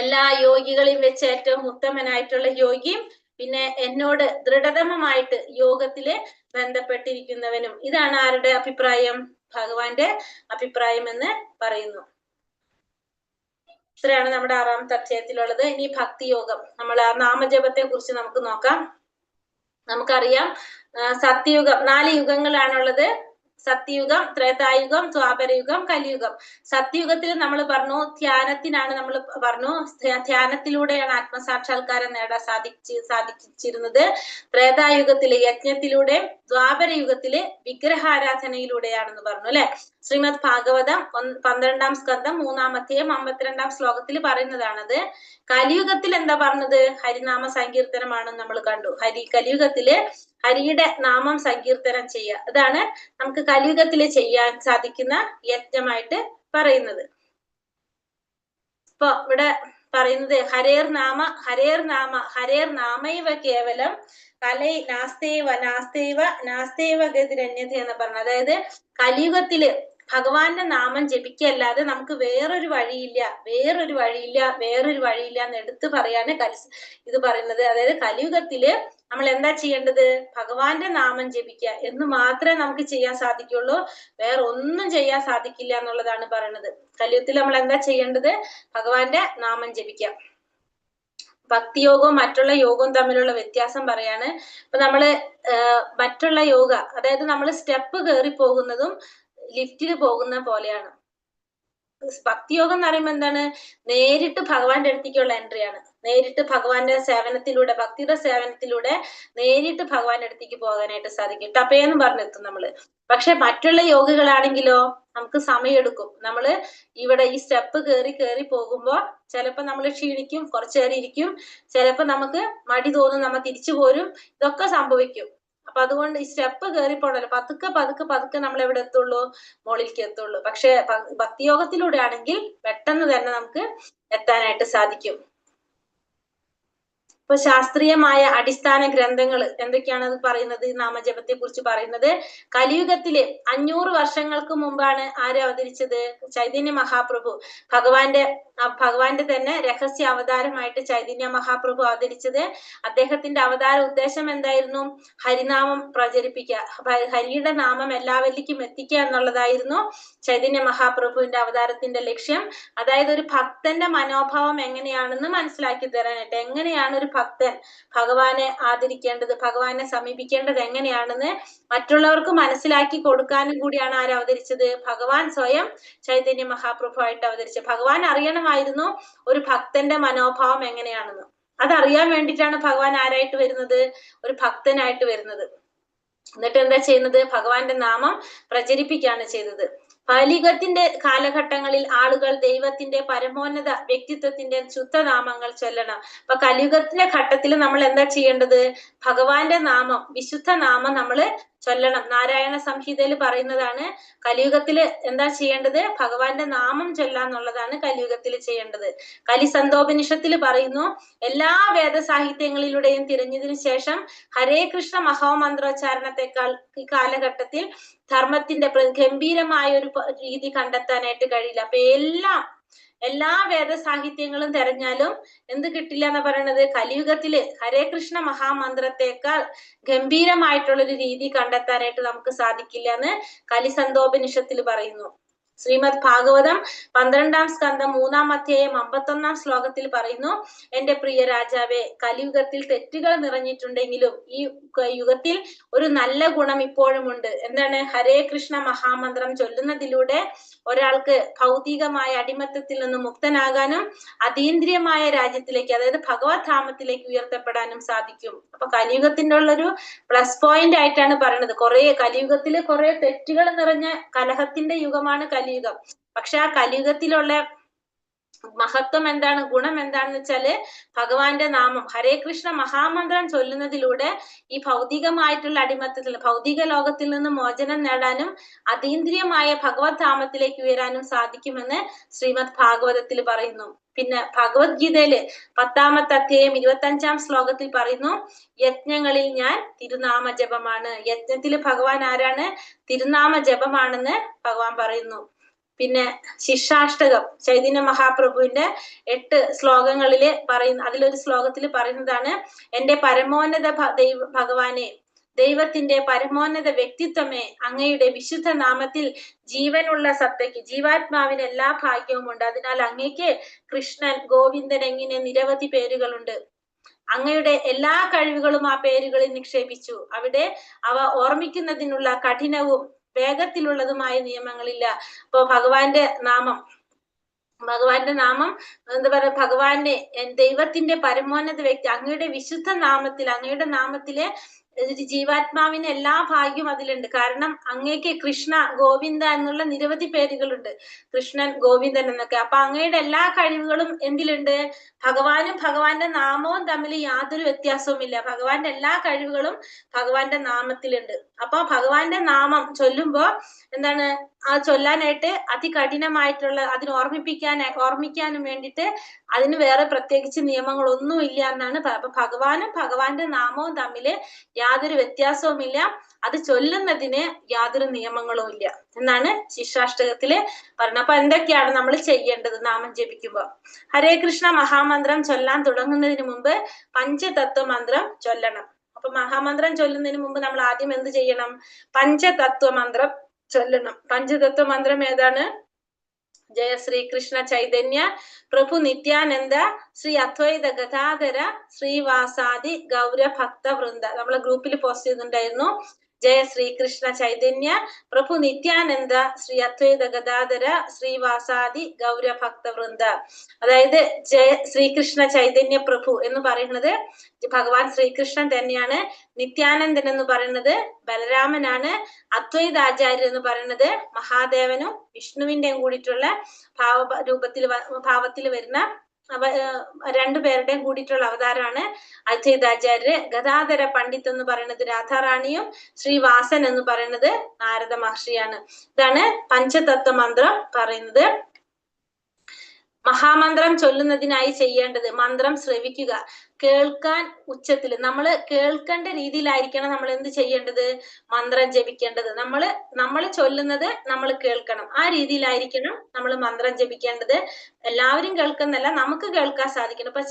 എല്ലാ യോഗികളിൽ വെച്ച് ഏറ്റവും ഉത്തമനായിട്ടുള്ള യോഗിയും പിന്നെ എന്നോട് ദൃഢതമമായിട്ട് യോഗത്തില് ബന്ധപ്പെട്ടിരിക്കുന്നവനും. ഇതാണ് ആരുടെ അഭിപ്രായം? ഭഗവാന്റെ അഭിപ്രായം എന്ന് പറയുന്നു. ഇത്രയാണ് നമ്മുടെ 6ാമത്തെ അധ്യായത്തിലുള്ളത്. ഇനി ഭക്തിയോഗം, നമ്മൾ ആ നാമജപത്തെ കുറിച്ച് നമുക്ക് നോക്കാം. നമുക്കറിയാം സത്യയുഗം, 4 യുഗങ്ങളാണുള്ളത്. സത്യയുഗം, ത്രേതായുഗം, ദ്വാപരയുഗം, കലിയുഗം. സത്യയുഗത്തിൽ നമ്മൾ പറഞ്ഞു ധ്യാനത്തിനാണ്, നമ്മൾ പറഞ്ഞു ധ്യാനത്തിലൂടെയാണ് ആത്മസാക്ഷാത്കാരം നേടാൻ സാധിച്ചിരുന്നത്. ത്രേതായുഗത്തിലെ യജ്ഞത്തിലൂടെ, ദ്വാപരയുഗത്തിലെ വിഗ്രഹാരാധനയിലൂടെയാണെന്ന് പറഞ്ഞു അല്ലെ. ശ്രീമദ് ഭാഗവതം 12ാം സ്കന്ധം 3ാം അധ്യായം 52ാം ശ്ലോകത്തിൽ പറയുന്നതാണത്. കലിയുഗത്തിൽ എന്താ പറഞ്ഞത്? ഹരിനാമ സങ്കീർത്തനമാണെന്ന് നമ്മൾ കണ്ടു. കലിയുഗത്തില് ഹരിയുടെ നാമം സങ്കീർത്തനം ചെയ്യുക, അതാണ് നമുക്ക് കലിയുഗത്തില് ചെയ്യാൻ സാധിക്കുന്ന യജ്ഞമായിട്ട് പറയുന്നത്. ഇപ്പൊ ഇവിടെ പറയുന്നത് ഹരേർ നാമൈവ കേവലം കലൈ നാസ്തൈവ ഗതിരന്യത എന്ന് പറഞ്ഞു. അതായത് കലിയുഗത്തില് ഭഗവാന്റെ നാമം ജപിക്കല്ലാതെ നമുക്ക് വേറൊരു വഴിയില്ല എന്ന് എടുത്തു പറയാണ് ഇത് പറയുന്നത്. അതായത് കലിയുഗത്തില് നമ്മൾ എന്താ ചെയ്യേണ്ടത്? ഭഗവാന്റെ നാമം ജപിക്കുക എന്ന് മാത്രമേ നമുക്ക് ചെയ്യാൻ സാധിക്കുള്ളൂ, വേറെ ഒന്നും ചെയ്യാൻ സാധിക്കില്ല എന്നുള്ളതാണ് പറയുന്നത്. കലിയുഗത്തിൽ നമ്മൾ എന്താ ചെയ്യേണ്ടത്? ഭഗവാന്റെ നാമം ജപിക്കാം. ഭക്തിയോഗവും മറ്റുള്ള യോഗവും തമ്മിലുള്ള വ്യത്യാസം പറയാണ്. ഇപ്പൊ നമ്മള് മറ്റുള്ള യോഗ, അതായത് നമ്മൾ സ്റ്റെപ്പ് കയറി പോകുന്നതും ലിഫ്റ്റിൽ പോകുന്ന പോലെയാണ്. ഭക്തിയോഗം എന്ന് പറയുമ്പോൾ എന്താണ്? നേരിട്ട് ഭഗവാന്റെ അടുത്തേക്കുള്ള എൻട്രിയാണ്. നേരിട്ട് ഭഗവാന്റെ സേവനത്തിലൂടെ, ഭക്തിയുടെ സേവനത്തിലൂടെ നേരിട്ട് ഭഗവാന്റെ അടുത്തേക്ക് പോകാനായിട്ട് സാധിക്കും. ടപ്പേന്നും പറഞ്ഞെത്തും നമ്മള്. പക്ഷെ മറ്റുള്ള യോഗികളാണെങ്കിലോ നമുക്ക് സമയമെടുക്കും. നമ്മള് ഇവിടെ ഈ സ്റ്റെപ്പ് കയറി പോകുമ്പോ ചിലപ്പോ നമ്മൾ ക്ഷീണിക്കും, കുറച്ചു നേരം ഇരിക്കും, ചിലപ്പോ നമുക്ക് മടി തോന്നും, നമ്മ തിരിച്ചു പോരും, ഇതൊക്കെ സംഭവിക്കും. അപ്പൊ അതുകൊണ്ട് ഈ സ്റ്റെപ്പ് കയറി പോണല്ലോ, പതുക്കെ നമ്മൾ എവിടെ എത്തുള്ളൂ? മുകളിലേക്ക് എത്തുള്ളൂ. പക്ഷെ ഭക്തിയോഗത്തിലൂടെ ആണെങ്കിൽ പെട്ടെന്ന് തന്നെ നമുക്ക് എത്താനായിട്ട് സാധിക്കും. ഇപ്പൊ ശാസ്ത്രീയമായ അടിസ്ഥാന ഗ്രന്ഥങ്ങൾ എന്തൊക്കെയാണ് അത് പറയുന്നത്? നാമജപത്തെ കുറിച്ച് പറയുന്നത് കലിയുഗത്തില് 500 വർഷങ്ങൾക്ക് മുമ്പാണ് ആര് അവതരിച്ചത്? ചൈതന്യ മഹാപ്രഭു. ഭഗവാന്റെ തന്നെ രഹസ്യ അവതാരമായിട്ട് ചൈതന്യ മഹാപ്രഭു അവതരിച്ചത്. അദ്ദേഹത്തിന്റെ അവതാര ഉദ്ദേശം എന്തായിരുന്നു? ഹരിനാമം പ്രചരിപ്പിക്കുക, ഹരിയുടെ നാമം എല്ലാവരിലേക്കും എത്തിക്കുക എന്നുള്ളതായിരുന്നു ചൈതന്യ മഹാപ്രഭുവിന്റെ അവതാരത്തിന്റെ ലക്ഷ്യം. അതായത് ഒരു ഭക്തന്റെ മനോഭാവം എങ്ങനെയാണെന്ന് മനസ്സിലാക്കി തരാനായിട്ട്, എങ്ങനെയാണ് ഒരു ഭക്തൻ ഭഗവാനെ ആദരിക്കേണ്ടത്, ഭഗവാനെ സമീപിക്കേണ്ടത് എങ്ങനെയാണെന്ന് മറ്റുള്ളവർക്ക് മനസ്സിലാക്കി കൊടുക്കാനും കൂടിയാണ് ആര് അവതരിച്ചത്? ഭഗവാൻ സ്വയം ചൈതന്യ മഹാപ്രഭു ആയിട്ട് അവതരിച്ചത്. ഭഗവാൻ അറിയണമായിരുന്നു ഒരു ഭക്തന്റെ മനോഭാവം എങ്ങനെയാണെന്ന്. അതറിയാൻ വേണ്ടിയിട്ടാണ് ഭഗവാൻ ആരായിട്ട് വരുന്നത്? ഒരു ഭക്തനായിട്ട് വരുന്നത്. എന്നിട്ട് എന്താ ചെയ്യുന്നത്? ഭഗവാന്റെ നാമം പ്രചരിപ്പിക്കുകയാണ് ചെയ്തത്. കലിയുഗത്തിന്റെ കാലഘട്ടങ്ങളിൽ ആളുകൾ ദൈവത്തിന്റെ പരമോന്നത വ്യക്തിത്വത്തിന്റെ ശുദ്ധനാമങ്ങൾ ചൊല്ലണം. അപ്പൊ കലിയുഗത്തിന്റെ ഘട്ടത്തിൽ നമ്മൾ എന്താ ചെയ്യേണ്ടത്? ഭഗവാന്റെ നാമം, വിശുദ്ധ നാമം നമ്മള് ചൊല്ലണം. നാരായണ സംഹിതയിൽ പറയുന്നതാണ് കലിയുഗത്തില് എന്താ ചെയ്യേണ്ടത്? ഭഗവാന്റെ നാമം ചൊല്ലാന്നുള്ളതാണ് കലിയുഗത്തിൽ ചെയ്യേണ്ടത്. കലിസന്തോപനിഷത്തിൽ പറയുന്നു, എല്ലാ വേദസാഹിത്യങ്ങളിലൂടെയും തിരഞ്ഞതിനു ശേഷം ഹരേ കൃഷ്ണ മഹാമന്ത്രോച്ചാരണത്തെക്കാൾ ഈ കാലഘട്ടത്തിൽ ധർമ്മത്തിന്റെ ഗംഭീരമായ ഒരു രീതി കണ്ടെത്താനായിട്ട് കഴിയില്ല. അപ്പൊ എല്ലാ വേദസാഹിത്യങ്ങളും തെരഞ്ഞാലും എന്ത് കിട്ടില്ല എന്ന് പറയുന്നത്, കലിയുഗത്തില് ഹരേ കൃഷ്ണ മഹാമന്ത്രത്തെക്കാൾ ഗംഭീരമായിട്ടുള്ളൊരു രീതി കണ്ടെത്താനായിട്ട് നമുക്ക് സാധിക്കില്ല എന്ന് കലിസന്തോപനിഷത്തിൽ പറയുന്നു. ശ്രീമദ് ഭാഗവതം 12-ാം സ്കന്ധം 3-ാം അധ്യായം 51-ാം ശ്ലോകത്തിൽ പറയുന്നു, എന്റെ പ്രിയ രാജാവേ, കലിയുഗത്തിൽ തെറ്റുകൾ നിറഞ്ഞിട്ടുണ്ടെങ്കിലും ഈ യുഗത്തിൽ ഒരു നല്ല ഗുണം ഇപ്പോഴും ഉണ്ട്. എന്താണ്? ഹരേ കൃഷ്ണ മഹാമന്ത്രം ചൊല്ലുന്നതിലൂടെ ഒരാൾക്ക് ഭൗതികമായ അടിമത്തത്തിൽ നിന്ന് മുക്തനാകാനും അതീന്ദ്രിയമായ രാജ്യത്തിലേക്ക്, അതായത് ഭഗവത് ധാമത്തിലേക്ക് ഉയർത്തപ്പെടാനും സാധിക്കും. അപ്പൊ കലിയുഗത്തിന്റെ ഉള്ളൊരു പ്ലസ് പോയിന്റ് ആയിട്ടാണ് പറയുന്നത്. കലിയുഗത്തില് കുറെ തെറ്റുകൾ നിറഞ്ഞ കലഹത്തിന്റെ യുഗമാണ് കലിയുഗം. പക്ഷെ ആ കലിയുഗത്തിലുള്ള മഹത്വം എന്താണ്, ഗുണം എന്താണെന്ന് വെച്ചാല് ഭഗവാന്റെ നാമം ഹരേ കൃഷ്ണ മഹാമന്ത്രം ചൊല്ലുന്നതിലൂടെ ഈ ഭൗതികമായിട്ടുള്ള അടിമത്തത്തിൽ, ഭൗതിക ലോകത്തിൽ നിന്ന് മോചനം നേടാനും അതീന്ദ്രിയമായ ഭഗവത് ധാമത്തിലേക്ക് ഉയരാനും സാധിക്കുമെന്ന് ശ്രീമദ് ഭാഗവതത്തിൽ പറയുന്നു. പിന്നെ ഭഗവത്ഗീതയില് 10-ാമത്തെ അധ്യായം 25-ാം ശ്ലോകത്തിൽ പറയുന്നു, യജ്ഞങ്ങളിൽ ഞാൻ തിരുനാമ ജപമാണ്. യജ്ഞത്തില് ഭഗവാൻ ആരാണ്? തിരുനാമ ജപമാണെന്ന് ഭഗവാൻ പറയുന്നു. പിന്നെ ശിക്ഷാഷ്ടകം ചൈതന്യ മഹാപ്രഭുവിന്റെ 8 ശ്ലോകങ്ങളില് പറയുന്ന, അതിലൊരു ശ്ലോകത്തിൽ പറയുന്നതാണ്, എന്റെ പരമോന്നത ഭഗവാനെ, ദൈവത്തിന്റെ പരമോന്നത വ്യക്തിത്വമേ, അങ്ങയുടെ വിശുദ്ധ നാമത്തിൽ ജീവനുള്ള സത്തയ്ക്ക്, ജീവാത്മാവിന് എല്ലാ ഭാഗ്യവും ഉണ്ട്. അതിനാൽ അങ്ങേക്ക് കൃഷ്ണൻ, ഗോവിന്ദൻ എങ്ങനെ നിരവധി പേരുകളുണ്ട്. അങ്ങയുടെ എല്ലാ കഴിവുകളും ആ പേരുകളിൽ നിക്ഷേപിച്ചു. അവിടെ അവ ഓർമ്മിക്കുന്നതിനുള്ള കഠിനവും വേഗത്തിലുള്ളതുമായ നിയമങ്ങളില്ല. അപ്പൊ ഭഗവാന്റെ നാമം എന്താ പറയാ, ഭഗവാന്റെ ദൈവത്തിന്റെ പരമോന്നത വ്യക്തി, അങ്ങയുടെ വിശുദ്ധ നാമത്തിൽ, അങ്ങയുടെ നാമത്തിലെ ജീവാത്മാവിന് എല്ലാ ഭാഗ്യവും അതിലുണ്ട്. കാരണം അങ്ങേക്ക് കൃഷ്ണ, ഗോവിന്ദ എന്നുള്ള നിരവധി പേരുകളുണ്ട്, കൃഷ്ണൻ, ഗോവിന്ദൻ എന്നൊക്കെ. അപ്പൊ അങ്ങയുടെ എല്ലാ കഴിവുകളും എന്തിലുണ്ട്? ഭഗവാനും ഭഗവാന്റെ നാമവും തമ്മിൽ യാതൊരു വ്യത്യാസവുമില്ല. ഭഗവാന്റെ എല്ലാ കഴിവുകളും ഭഗവാന്റെ നാമത്തിലുണ്ട്. അപ്പൊ ഭഗവാന്റെ നാമം ചൊല്ലുമ്പോ എന്താണ്, ആ ചൊല്ലാനായിട്ട് അതികഠിനമായിട്ടുള്ള, അതിന് ഓർമ്മിക്കാനും വേണ്ടിയിട്ട് അതിന് വേറെ പ്രത്യേകിച്ച് നിയമങ്ങളൊന്നും ഇല്ല എന്നാണ്. അപ്പൊ ഭഗവാനും ഭഗവാന്റെ നാമവും തമ്മില് യാതൊരു വ്യത്യാസവുമില്ല, അത് ചൊല്ലുന്നതിന് യാതൊരു നിയമങ്ങളും ഇല്ല എന്നാണ് ശിക്ഷാഷ്ടകത്തില് പറഞ്ഞത്. അപ്പൊ എന്തൊക്കെയാണ് നമ്മൾ ചെയ്യേണ്ടത് നാമം ജപിക്കുമ്പോ? ഹരേ കൃഷ്ണ മഹാമന്ത്രം ചൊല്ലാൻ തുടങ്ങുന്നതിന് മുമ്പ് പഞ്ചതത്വ മന്ത്രം ചൊല്ലണം. അപ്പൊ മഹാമന്ത്രം ചൊല്ലുന്നതിന് മുമ്പ് നമ്മൾ ആദ്യം എന്ത് ചെയ്യണം? പഞ്ചതത്വ മന്ത്രം ചൊല്ലണം. പഞ്ചതത്വ മന്ത്രം ഏതാണ്? ജയ ശ്രീകൃഷ്ണ ചൈതന്യ പ്രഭു നിത്യാനന്ദ ശ്രീ അദ്വൈത ഗദാധര ശ്രീവാസാദി ഗൗര ഭക്ത വൃന്ദ. നമ്മളെ ഗ്രൂപ്പിൽ പോസ്റ്റ് ചെയ്തിട്ടുണ്ടായിരുന്നു. ജയ ശ്രീകൃഷ്ണ ചൈതന്യ പ്രഭു നിത്യാനന്ദ ശ്രീ അദ്വൈത ഗദാധര ശ്രീവാസാദി ഗൗര ഭക്ത വൃന്ദ. അതായത് ജയ ശ്രീകൃഷ്ണ ചൈതന്യ പ്രഭു എന്ന് പറയുന്നത് ഭഗവാൻ ശ്രീകൃഷ്ണൻ തന്നെയാണ്. നിത്യാനന്ദൻ എന്ന് പറയുന്നത് ബലരാമനാണ്. അദ്വൈതാചാര്യൻ എന്ന് പറയുന്നത് മഹാദേവനും വിഷ്ണുവിന്റെയും കൂടിയിട്ടുള്ള ഭാവത്തിൽ വരുന്ന രണ്ടുപേരുടെയും കൂടിയിട്ടുള്ള അവതാരമാണ് അദ്വൈതാചാര്യര്. ഗദാധര പണ്ഡിറ്റ് എന്ന് പറയുന്നത് രാധാറാണിയും ശ്രീവാസൻ എന്ന് പറയുന്നത് നാരദ മഹർഷിയാണ്. ഇതാണ് പഞ്ചതത്വ മന്ത്രം പറയുന്നത്. മഹാമന്ത്രം ചൊല്ലുന്നതിനായി ചെയ്യേണ്ടത് മന്ത്രം ശ്രവിക്കുക, കേൾക്കാൻ ഉച്ചത്തിൽ. നമ്മൾ കേൾക്കേണ്ട രീതിയിലായിരിക്കണം നമ്മൾ എന്ത് ചെയ്യേണ്ടത്? മന്ത്രം ജപിക്കേണ്ടത്. നമ്മൾ ചൊല്ലുന്നത് നമ്മൾ കേൾക്കണം. ആ രീതിയിലായിരിക്കണം നമ്മൾ മന്ത്രം ജപിക്കേണ്ടത്. എല്ലാവരും കേൾക്കുന്നല്ല, നമുക്ക് കേൾക്കാൻ സാധിക്കണം. ഇപ്പൊ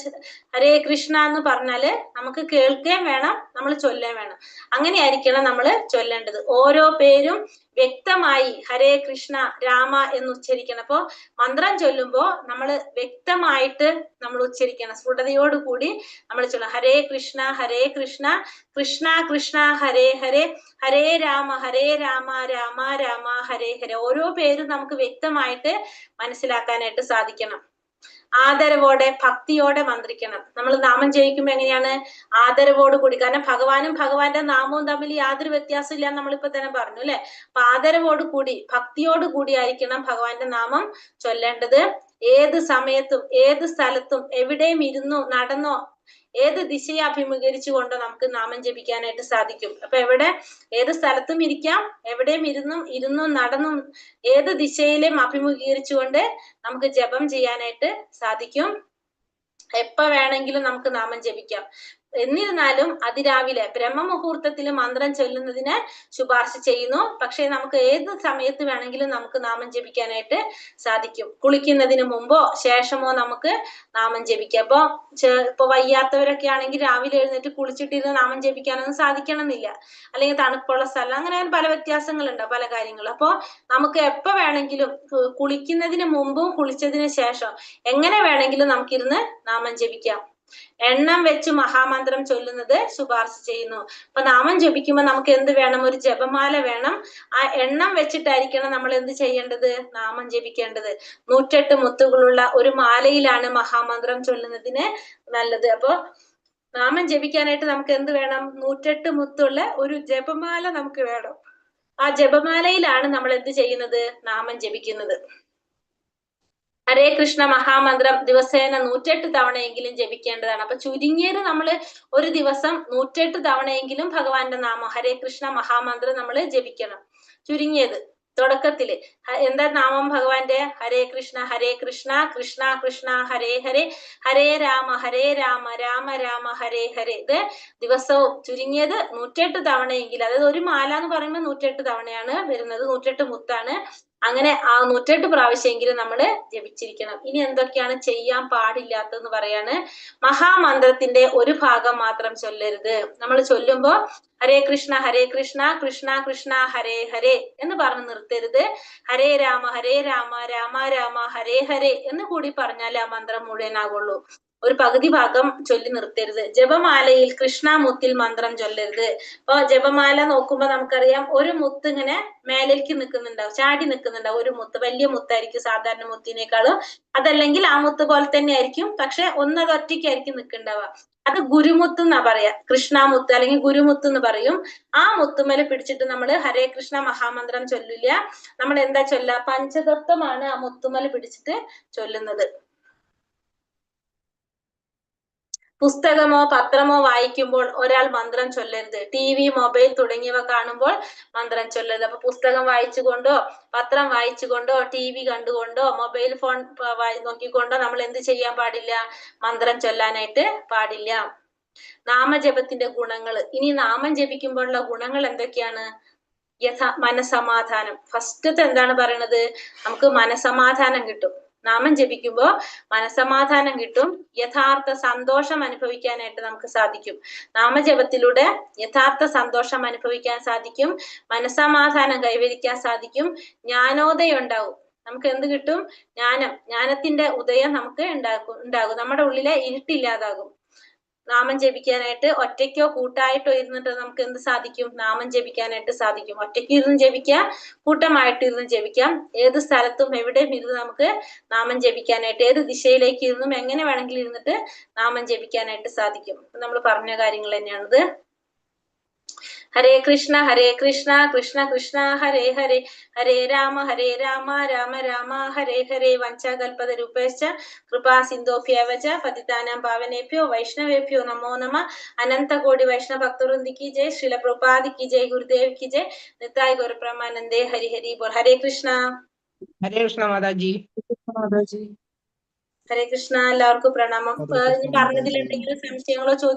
ഹരേ കൃഷ്ണ എന്ന് പറഞ്ഞാല് നമുക്ക് കേൾക്കുകയും വേണം, നമ്മൾ ചൊല്ലുകയും വേണം. അങ്ങനെയായിരിക്കണം നമ്മൾ ചൊല്ലേണ്ടത്. ഓരോ പേരും വ്യക്തമായി ഹരേ കൃഷ്ണ രാമ എന്ന് ഉച്ചരിക്കണം. അപ്പോ മന്ത്രം ചൊല്ലുമ്പോ നമ്മൾ വ്യക്തമായിട്ട് നമ്മൾ ഉച്ചരിക്കണം, സ്ഫുടതയോടുകൂടി നമ്മൾ ചൊല്ലണം. ഹരേ കൃഷ്ണ കൃഷ്ണ കൃഷ്ണ ഹരേ ഹരേ, ഹരേ രാമ രാമ രാമ ഹരേ ഹരേ. ഓരോ പേരും നമുക്ക് വ്യക്തമായിട്ട് മനസ്സിലാക്കാനായിട്ട് സാധിക്കണം. ആദരവോടെ ഭക്തിയോടെ മന്ത്രിക്കണം. നമ്മൾ നാമം ജപിക്കുമ്പോ എങ്ങനെയാണ്? ആദരവോട് കൂടി. കാരണം ഭഗവാനും ഭഗവാന്റെ നാമവും തമ്മിൽ യാതൊരു വ്യത്യാസം ഇല്ല നമ്മളിപ്പോ തന്നെ പറഞ്ഞു അല്ലെ. അപ്പൊ ആദരവോട് കൂടി ഭക്തിയോട് കൂടി ആയിരിക്കണം ഭഗവാന്റെ നാമം ചൊല്ലേണ്ടത്. ഏത് സമയത്തും ഏത് സ്ഥലത്തും എവിടെയും ഇരുന്നോ നടന്നോ ഏത് ദിശയെ അഭിമുഖീകരിച്ചുകൊണ്ടോ നമുക്ക് നാമം ജപിക്കാനായിട്ട് സാധിക്കും. അപ്പൊ ഏത് സ്ഥലത്തും ഇരിക്കാം, എവിടെയും ഇരുന്നും നടന്നും ഏത് ദിശയിലും അഭിമുഖീകരിച്ചുകൊണ്ട് നമുക്ക് ജപം ചെയ്യാനായിട്ട് സാധിക്കും. എപ്പോ വേണമെങ്കിലും നമുക്ക് നാമം ജപിക്കാം. എന്നിരുന്നാലും അതിരാവിലെ ബ്രഹ്മമുഹൂർത്തത്തിൽ മന്ത്രം ചൊല്ലുന്നതിന് ശുപാർശ ചെയ്യുന്നു. പക്ഷേ നമുക്ക് ഏത് സമയത്ത് വേണമെങ്കിലും നമുക്ക് നാമം ജപിക്കാനായിട്ട് സാധിക്കും. കുളിക്കുന്നതിന് മുമ്പോ ശേഷമോ നമുക്ക് നാമം ജപിക്കാം. ഇപ്പൊ വയ്യാത്തവരൊക്കെ ആണെങ്കിൽ രാവിലെ എഴുന്നേറ്റ് കുളിച്ചിട്ടിരുന്ന് നാമം ജപിക്കാനൊന്നും സാധിക്കണമെന്നില്ല. അല്ലെങ്കിൽ തണുപ്പുള്ള സ്ഥലം, അങ്ങനെ പല വ്യത്യാസങ്ങളുണ്ട് പല കാര്യങ്ങളും. അപ്പോ നമുക്ക് എപ്പോ വേണമെങ്കിലും കുളിക്കുന്നതിന് മുമ്പും കുളിച്ചതിന് ശേഷം എങ്ങനെ വേണമെങ്കിലും നമുക്കിരുന്ന് നാമം ജപിക്കാം. എണ്ണം വെച്ച് മഹാമന്ത്രം ചൊല്ലുന്നത് ശുപാർശ ചെയ്യുന്നു. അപ്പൊ നാമം ജപിക്കുമ്പോൾ നമുക്ക് എന്ത് വേണം? ഒരു ജപമാല വേണം. ആ എണ്ണം വെച്ചിട്ടായിരിക്കണം നമ്മൾ എന്ത് ചെയ്യേണ്ടത്? നാമം ജപിക്കേണ്ടത്. 108 മുത്തുകളുള്ള ഒരു മാലയിലാണ് മഹാമന്ത്രം ചൊല്ലുന്നതിന് നല്ലത്. അപ്പൊ നാമം ജപിക്കാനായിട്ട് നമുക്ക് എന്ത് വേണം? 108 മുത്തുള്ള ഒരു ജപമാല നമുക്ക് വേണം. ആ ജപമാലയിലാണ് നമ്മൾ എന്ത് ചെയ്യുന്നത്? നാമം ജപിക്കുന്നത്. ഹരേ കൃഷ്ണ മഹാമന്ത്രം ദിവസേന 108 തവണയെങ്കിലും ജപിക്കേണ്ടതാണ്. അപ്പൊ ചുരുങ്ങിയത് നമ്മൾ ഒരു ദിവസം 108 തവണയെങ്കിലും ഭഗവാന്റെ നാമം ഹരേ കൃഷ്ണ മഹാമന്ത്രം നമ്മൾ ജപിക്കണം. ചുരുങ്ങിയത് തുടക്കത്തില് എന്താ നാമം ഭഗവാന്റെ? ഹരേ കൃഷ്ണ കൃഷ്ണ കൃഷ്ണ ഹരേ ഹരേ, ഹരേ രാമ രാമ രാമ ഹരേ ഹരേ. ഇത് ദിവസവും ചുരുങ്ങിയത് 108 തവണയെങ്കിലും, അതായത് ഒരു മാല എന്ന് പറയുമ്പോൾ 108 തവണയാണ് വരുന്നത്, 108 മുത്താണ്. അങ്ങനെ ആ 108 പ്രാവശ്യമെങ്കിലും നമ്മൾ ജപിച്ചിരിക്കണം. ഇനി എന്തൊക്കെയാണ് ചെയ്യാൻ പാടില്ലാത്തതെന്ന് പറയാണ്. മഹാമന്ത്രത്തിന്റെ ഒരു ഭാഗം മാത്രം ചൊല്ലരുത്. നമ്മൾ ചൊല്ലുമ്പോ ഹരേ കൃഷ്ണ കൃഷ്ണ കൃഷ്ണ ഹരേ ഹരേ എന്ന് പറഞ്ഞ് നിർത്തരുത്. ഹരേ രാമ രാമ രാമ ഹരേ ഹരേ എന്ന് കൂടി പറഞ്ഞാൽ ആ മന്ത്രം മുഴുവനാകുള്ളൂ. ഒരു പകുതി ഭാഗം ചൊല്ലി നിർത്തരുത്. ജപമാലയിൽ കൃഷ്ണമുത്തിൽ മന്ത്രം ചൊല്ലരുത്. ഇപ്പൊ ജപമാല നോക്കുമ്പോ നമുക്കറിയാം, ഒരു മുത്ത് ഇങ്ങനെ മേലേക്ക് നിൽക്കുന്നുണ്ടാവും, ചാടി നിൽക്കുന്നുണ്ടാവും. ഒരു മുത്ത് വലിയ മുത്തായിരിക്കും സാധാരണ മുത്തിനേക്കാളും. അതല്ലെങ്കിൽ ആ മുത്ത് പോലെ തന്നെ ആയിരിക്കും, പക്ഷെ ഒന്നത് ഒറ്റയ്ക്കായിരിക്കും നിൽക്കുന്നുണ്ടാവുക. അത് ഗുരുമുത്ത് എന്നാ പറയാ. കൃഷ്ണമുത്ത് അല്ലെങ്കിൽ ഗുരുമുത്ത് എന്ന് പറയും. ആ മുത്തുമല പിടിച്ചിട്ട് നമ്മൾ ഹരേ കൃഷ്ണ മഹാമന്ത്രം ചൊല്ലില്ല. നമ്മൾ എന്താ ചൊല്ല? പഞ്ചതത്വമാണ് ആ മുത്തുമല പിടിച്ചിട്ട് ചൊല്ലുന്നത്. പുസ്തകമോ പത്രമോ വായിക്കുമ്പോൾ ഒരാൾ മന്ത്രം ചൊല്ലരുത്. TV, മൊബൈൽ തുടങ്ങിയവ കാണുമ്പോൾ മന്ത്രം ചൊല്ലരുത്. അപ്പൊ പുസ്തകം വായിച്ചുകൊണ്ടോ പത്രം വായിച്ചുകൊണ്ടോ TV കണ്ടുകൊണ്ടോ മൊബൈൽ ഫോൺ നോക്കിക്കൊണ്ടോ നമ്മൾ എന്ത് ചെയ്യാൻ പാടില്ല? മന്ത്രം ചൊല്ലാനായിട്ട് പാടില്ല. നാമജപത്തിന്റെ ഗുണങ്ങൾ. ഇനി നാമം ജപിക്കുമ്പോഴുള്ള ഗുണങ്ങൾ എന്തൊക്കെയാണ്? മനസമാധാനം. ഫസ്റ്റത്തെ എന്താണ് പറയണത്? നമുക്ക് മനസമാധാനം കിട്ടും. നാമം ജപിക്കുമ്പോ മനസമാധാനം കിട്ടും. യഥാർത്ഥ സന്തോഷം അനുഭവിക്കാനായിട്ട് നമുക്ക് സാധിക്കും. നാമജപത്തിലൂടെ യഥാർത്ഥ സന്തോഷം അനുഭവിക്കാൻ സാധിക്കും. മനസമാധാനം കൈവരിക്കാൻ സാധിക്കും. ജ്ഞാനോദയം ഉണ്ടാവും. നമുക്ക് എന്ത് കിട്ടും? ജ്ഞാനത്തിന്റെ ഉദയം നമുക്ക് ഉണ്ടാകും. നമ്മുടെ ഉള്ളിലെ ഇരുട്ടില്ലാതാകും. നാമം ജപിക്കാനായിട്ട് ഒറ്റയ്ക്കോ കൂട്ടായിട്ടോ ഇരുന്നിട്ട് നമുക്ക് എന്ത് സാധിക്കും? നാമം ജപിക്കാനായിട്ട് സാധിക്കും. ഒറ്റയ്ക്ക് ഇരുന്ന് ജപിക്കാം, കൂട്ടമായിട്ട് ഇരുന്ന് ജപിക്കാം. ഏത് സ്ഥലത്തും എവിടെയും ഇരുന്ന് നമുക്ക് നാമം ജപിക്കാനായിട്ട്, ഏത് ദിശയിലേക്ക് ഇരുന്നും എങ്ങനെ വേണമെങ്കിലും ഇരുന്നിട്ട് നാമം ജപിക്കാനായിട്ട് സാധിക്കും. നമ്മൾ പറഞ്ഞ കാര്യങ്ങൾ തന്നെയാണിത്. ഹരേ കൃഷ്ണ കൃഷ്ണ കൃഷ്ണ ഹരേ ഹരേ, ഹരേ രാമ രാമ രാമ ഹരേ ഹരേ. വഞ്ചാകൽപതരൂപേശ്ച കൃപാ സിന്ധോഭ്യവച പതിതാനാം പാവനേഭ്യോ വൈഷ്ണവേഭ്യോ നമോ നമ. അനന്തകോടി വൈഷ്ണവ ഭക്തവൃന്ദി കി ജയ്. ശ്രീല പ്രഭുപാദി കി ജയ്. ഗുരുദേവ് കി ജയ്. നിത്തായ് ഗൗരപ്രമാനന്ദേ. ഹരി ഹരി ബോൾ. ഹരേ കൃഷ്ണ. ഹരേ കൃഷ്ണ മാതാജി. ഹരേ കൃഷ്ണ. എല്ലാവർക്കും പ്രണാമം. പറഞ്ഞതിൽ എന്തെങ്കിലും സംശയങ്ങളോ ചോദ്യം